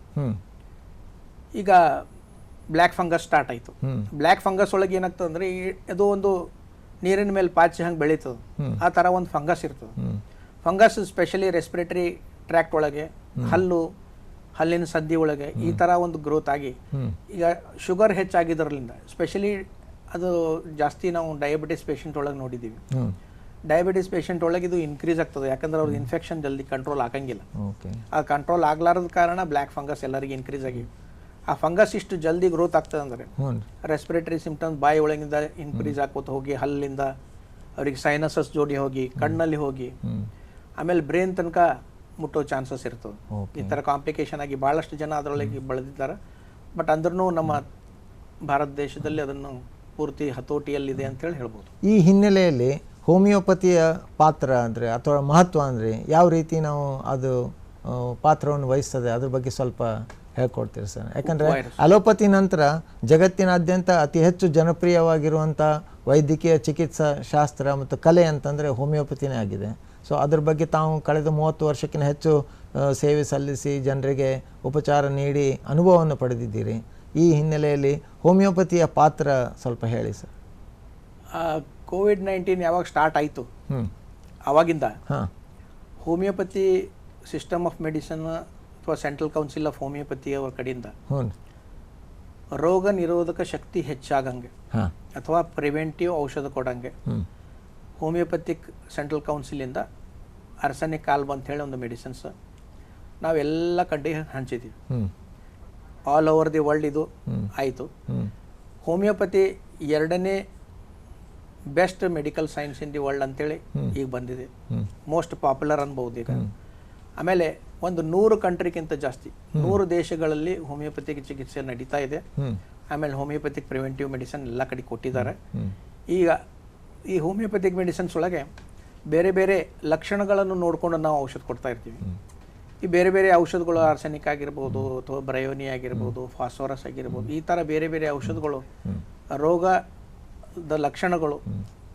ಈಗ ಬ್ಲ್ಯಾಕ್ ಫಂಗಸ್ ಸ್ಟಾರ್ಟ್ ಆಯಿತು. ಬ್ಲ್ಯಾಕ್ ಫಂಗಸ್ ಒಳಗೆ ಏನಾಗ್ತದೆ ಅಂದರೆ ಅದು ಒಂದು ನೀರಿನ ಮೇಲೆ ಪಾಚಿ ಹಂಗೆ ಬೆಳೀತದೆ, ಆ ಥರ ಒಂದು ಫಂಗಸ್ ಇರ್ತದೆ. ಫಂಗಸ್ ಸ್ಪೆಷಲಿ ರೆಸ್ಪಿರೇಟರಿ ಟ್ರ್ಯಾಕ್ಟ್ ಒಳಗೆ, ಹಲ್ಲಿನ ಸಂಧಿ ಒಳಗೆ ಈ ಥರ ಒಂದು ಗ್ರೋತ್ ಆಗಿ ಈಗ ಶುಗರ್ ಹೆಚ್ಚಾಗಿದ್ರಲಿಂದ ಸ್ಪೆಷಲಿ ಅದು ಜಾಸ್ತಿ ನಾವು ಡಯಾಬಿಟಿಸ್ ಪೇಷಂಟ್ ಒಳಗೆ ನೋಡಿದ್ದೀವಿ. ಡಯಾಬಿಟಿಸ್ ಪೇಷಂಟ್ ಒಳಗೆ ಇದು ಇನ್ಕ್ರೀಸ್ ಆಗ್ತದೆ, ಯಾಕಂದ್ರೆ ಅವ್ರಿಗೆ ಇನ್ಫೆಕ್ಷನ್ ಜಲ್ದಿ ಕಂಟ್ರೋಲ್ ಆಗಂಗಿಲ್ಲ. ಆ ಕಂಟ್ರೋಲ್ ಆಗ್ಲಾರದ ಕಾರಣ ಬ್ಲ್ಯಾಕ್ ಫಂಗಸ್ ಎಲ್ಲರಿಗೆ ಇನ್ಕ್ರೀಸ್ ಆಗಿ ಆ ಫಂಗಸ್ ಇಷ್ಟು ಜಲ್ದಿ ಗ್ರೋತ್ ಆಗ್ತದೆ ಅಂದರೆ ರೆಸ್ಪಿರೇಟರಿ ಸಿಂಪ್ಟಮ್ಸ್ ಬಾಯಿ ಒಳಗಿಂದ ಇನ್ಕ್ರೀಸ್ ಆಕೋತ ಹೋಗಿ ಹಲ್ಲಿಂದ ಅವ್ರಿಗೆ ಸೈನಸಸ್ ಜೋಡಿ ಹೋಗಿ ಕಣ್ಣಲ್ಲಿ ಹೋಗಿ ಆಮೇಲೆ ಬ್ರೈನ್ ತನಕ ಮುಟ್ಟೋ ಚಾನ್ಸಸ್ ಇರ್ತದೆ. ಈ ಥರ ಕಾಂಪ್ಲಿಕೇಶನ್ ಆಗಿ ಭಾಳಷ್ಟು ಜನ ಅದರೊಳಗೆ ಬೆಳೆದಿದ್ದಾರೆ. ಬಟ್ ಅಂದ್ರೂ ನಮ್ಮ ಭಾರತ ದೇಶದಲ್ಲಿ ಅದನ್ನು ಪೂರ್ತಿ ಹತೋಟಿಯಲ್ಲಿದೆ ಅಂತೇಳಿ ಹೇಳ್ಬೋದು. ಈ ಹಿನ್ನೆಲೆಯಲ್ಲಿ ಹೋಮಿಯೋಪತಿಯ ಪಾತ್ರ ಅಂದರೆ ಅಥವಾ ಮಹತ್ವ ಅಂದರೆ ಯಾವ ರೀತಿ ನಾವು ಅದು ಪಾತ್ರವನ್ನು ವಹಿಸ್ತದೆ ಅದ್ರ ಬಗ್ಗೆ ಸ್ವಲ್ಪ ಹೇಳ್ಕೊಡ್ತೀರಿ ಸರ್? ಯಾಕಂದರೆ ಅಲೋಪತಿ ನಂತರ ಜಗತ್ತಿನಾದ್ಯಂತ ಅತಿ ಹೆಚ್ಚು ಜನಪ್ರಿಯವಾಗಿರುವಂಥ ವೈದ್ಯಕೀಯ ಚಿಕಿತ್ಸಾ ಶಾಸ್ತ್ರ ಮತ್ತು ಕಲೆ ಅಂತಂದರೆ ಹೋಮಿಯೋಪತಿನೇ ಆಗಿದೆ. ಸೊ ಅದ್ರ ಬಗ್ಗೆ ತಾವು ಕಳೆದ 30 ವರ್ಷಕ್ಕಿಂತ ಹೆಚ್ಚು ಸೇವೆ ಸಲ್ಲಿಸಿ ಜನರಿಗೆ ಉಪಚಾರ ನೀಡಿ ಅನುಭವವನ್ನು ಪಡೆದಿದ್ದೀರಿ. ಈ ಹಿನ್ನೆಲೆಯಲ್ಲಿ ಹೋಮಿಯೋಪತಿಯ ಪಾತ್ರ ಸ್ವಲ್ಪ ಹೇಳಿ ಸರ್. ಕೋವಿಡ್-19 ಯಾವಾಗ ಸ್ಟಾರ್ಟ್ ಆಯಿತು ಆವಾಗಿಂದ ಹೋಮಿಯೋಪತಿ ಸಿಸ್ಟಮ್ ಆಫ್ ಮೆಡಿಸಿನ್ ಅಥವಾ ಸೆಂಟ್ರಲ್ ಕೌನ್ಸಿಲ್ ಆಫ್ ಹೋಮಿಯೋಪತಿ ಅವರ ಕಡೆಯಿಂದ ರೋಗ ನಿರೋಧಕ ಶಕ್ತಿ ಹೆಚ್ಚಾಗಂಗೆ ಅಥವಾ ಪ್ರಿವೆಂಟಿವ್ ಔಷಧ ಕೊಡಂಗೆ ಹೋಮಿಯೋಪತಿಕ್ ಸೆಂಟ್ರಲ್ ಕೌನ್ಸಿಲಿಂದ ಅರ್ಸೆನಿಕ್ ಆಲ್ಬ್ ಅಂತ ಹೇಳಿ ಒಂದು ಮೆಡಿಸಿನ್ಸ್ ನಾವೆಲ್ಲ ಕಡೆ ಹಂಚಿದ್ದೀವಿ. ಆಲ್ ಓವರ್ ದಿ ವರ್ಲ್ಡ್ ಇದು ಆಯಿತು. ಹೋಮಿಯೋಪತಿ 2ನೇ best medical science in the world ಅಂತೇಳಿ ಈಗ ಬಂದಿದೆ. ಮೋಸ್ಟ್ ಪಾಪ್ಯುಲರ್ ಅನ್ಬೋದು ಈಗ. ಆಮೇಲೆ ಒಂದು 100 ಕಂಟ್ರಿಗಿಂತ ಜಾಸ್ತಿ 100 ದೇಶಗಳಲ್ಲಿ ಹೋಮಿಯೋಪತಿಕ್ ಚಿಕಿತ್ಸೆ ನಡೀತಾ ಇದೆ. ಆಮೇಲೆ ಹೋಮಿಯೋಪತಿಕ್ ಪ್ರಿವೆಂಟಿವ್ ಮೆಡಿಸಿನ್ ಎಲ್ಲ ಕಡೆ ಕೊಟ್ಟಿದ್ದಾರೆ. ಈಗ ಈ ಹೋಮಿಯೋಪತಿಕ್ ಮೆಡಿಸಿನ್ಸ್ ಒಳಗೆ ಬೇರೆ ಬೇರೆ ಲಕ್ಷಣಗಳನ್ನು ನೋಡಿಕೊಂಡು ನಾವು ಔಷಧ ಕೊಡ್ತಾ ಇರ್ತೀವಿ. ಈ ಬೇರೆ ಬೇರೆ ಔಷಧಗಳು ಆರ್ಸೆನಿಕ್ ಆಗಿರ್ಬೋದು ಅಥವಾ ಬ್ರಯೋನಿ ಆಗಿರ್ಬೋದು, ಫಾಸ್ಫರಸ್ ಆಗಿರ್ಬೋದು, ಈ ಥರ ಬೇರೆ ಬೇರೆ ಔಷಧಗಳು ರೋಗದ ಲಕ್ಷಣಗಳು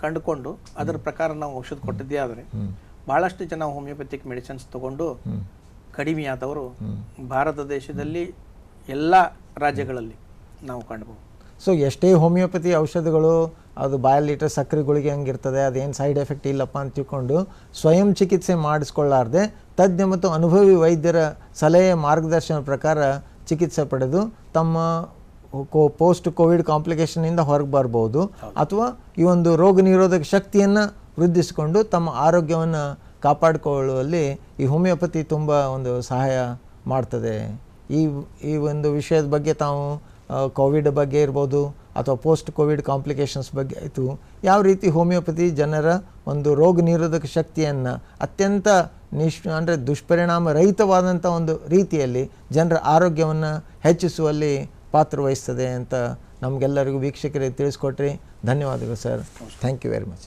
ಕಂಡುಕೊಂಡು ಅದರ ಪ್ರಕಾರ ನಾವು ಔಷಧ ಕೊಟ್ಟಿದ್ದೇ ಆದರೆ ಭಾಳಷ್ಟು ಜನ ಹೋಮಿಯೋಪತಿಕ್ ಮೆಡಿಸಿನ್ಸ್ ತಗೊಂಡು ಕಡಿಮೆಯಾದವರು ಭಾರತ ದೇಶದಲ್ಲಿ ಎಲ್ಲ ರಾಜ್ಯಗಳಲ್ಲಿ ನಾವು ಕಾಣಬಹುದು. ಸೊ ಎಷ್ಟೇ ಹೋಮಿಯೋಪತಿ ಔಷಧಗಳು ಅದು ಬಾಯಲ್ಲಿಟ್ಟರೆ ಸಕ್ಕರೆ ಗುಳಿಗೆ ಹಂಗಿರ್ತದೆ, ಅದೇನು ಸೈಡ್ ಎಫೆಕ್ಟ್ ಇಲ್ಲಪ್ಪ ಅಂತ ತಿಳ್ಕೊಂಡು ಸ್ವಯಂ ಚಿಕಿತ್ಸೆ ಮಾಡಿಸ್ಕೊಳ್ಳಾರ್ದೆ ತಜ್ಞ ಮತ್ತು ಅನುಭವಿ ವೈದ್ಯರ ಸಲಹೆ ಮಾರ್ಗದರ್ಶನ ಪ್ರಕಾರ ಚಿಕಿತ್ಸೆ ಪಡೆದು ತಮ್ಮ ಪೋಸ್ಟ್ ಕೋವಿಡ್ ಕಾಂಪ್ಲಿಕೇಶನ್ನಿಂದ ಹೊರಗೆ ಬರ್ಬೋದು, ಅಥವಾ ಈ ಒಂದು ರೋಗ ನಿರೋಧಕ ಶಕ್ತಿಯನ್ನು ವೃದ್ಧಿಸಿಕೊಂಡು ತಮ್ಮ ಆರೋಗ್ಯವನ್ನು ಕಾಪಾಡಿಕೊಳ್ಳುವಲ್ಲಿ ಈ ಹೋಮಿಯೋಪತಿ ತುಂಬ ಒಂದು ಸಹಾಯ ಮಾಡ್ತದೆ. ಈ ಒಂದು ವಿಷಯದ ಬಗ್ಗೆ ತಾವು ಕೋವಿಡ್ ಬಗ್ಗೆ ಇರ್ಬೋದು ಅಥವಾ ಪೋಸ್ಟ್ ಕೋವಿಡ್ ಕಾಂಪ್ಲಿಕೇಶನ್ಸ್ ಬಗ್ಗೆ ಆಯಿತು, ಯಾವ ರೀತಿ ಹೋಮಿಯೋಪತಿ ಜನರ ಒಂದು ರೋಗ ನಿರೋಧಕ ಶಕ್ತಿಯನ್ನು ಅತ್ಯಂತ ಅಂದರೆ ದುಷ್ಪರಿಣಾಮ ರಹಿತವಾದಂಥ ಒಂದು ರೀತಿಯಲ್ಲಿ ಜನರ ಆರೋಗ್ಯವನ್ನು ಹೆಚ್ಚಿಸುವಲ್ಲಿ ಪಾತ್ರವಹಿಸ್ತದೆ ಅಂತ ನಮಗೆಲ್ಲರಿಗೂ ವೀಕ್ಷಕರಿಗೆ ತಿಳಿಸ್ಕೊಟ್ರಿ. ಧನ್ಯವಾದಗಳು sir. Thank you very much.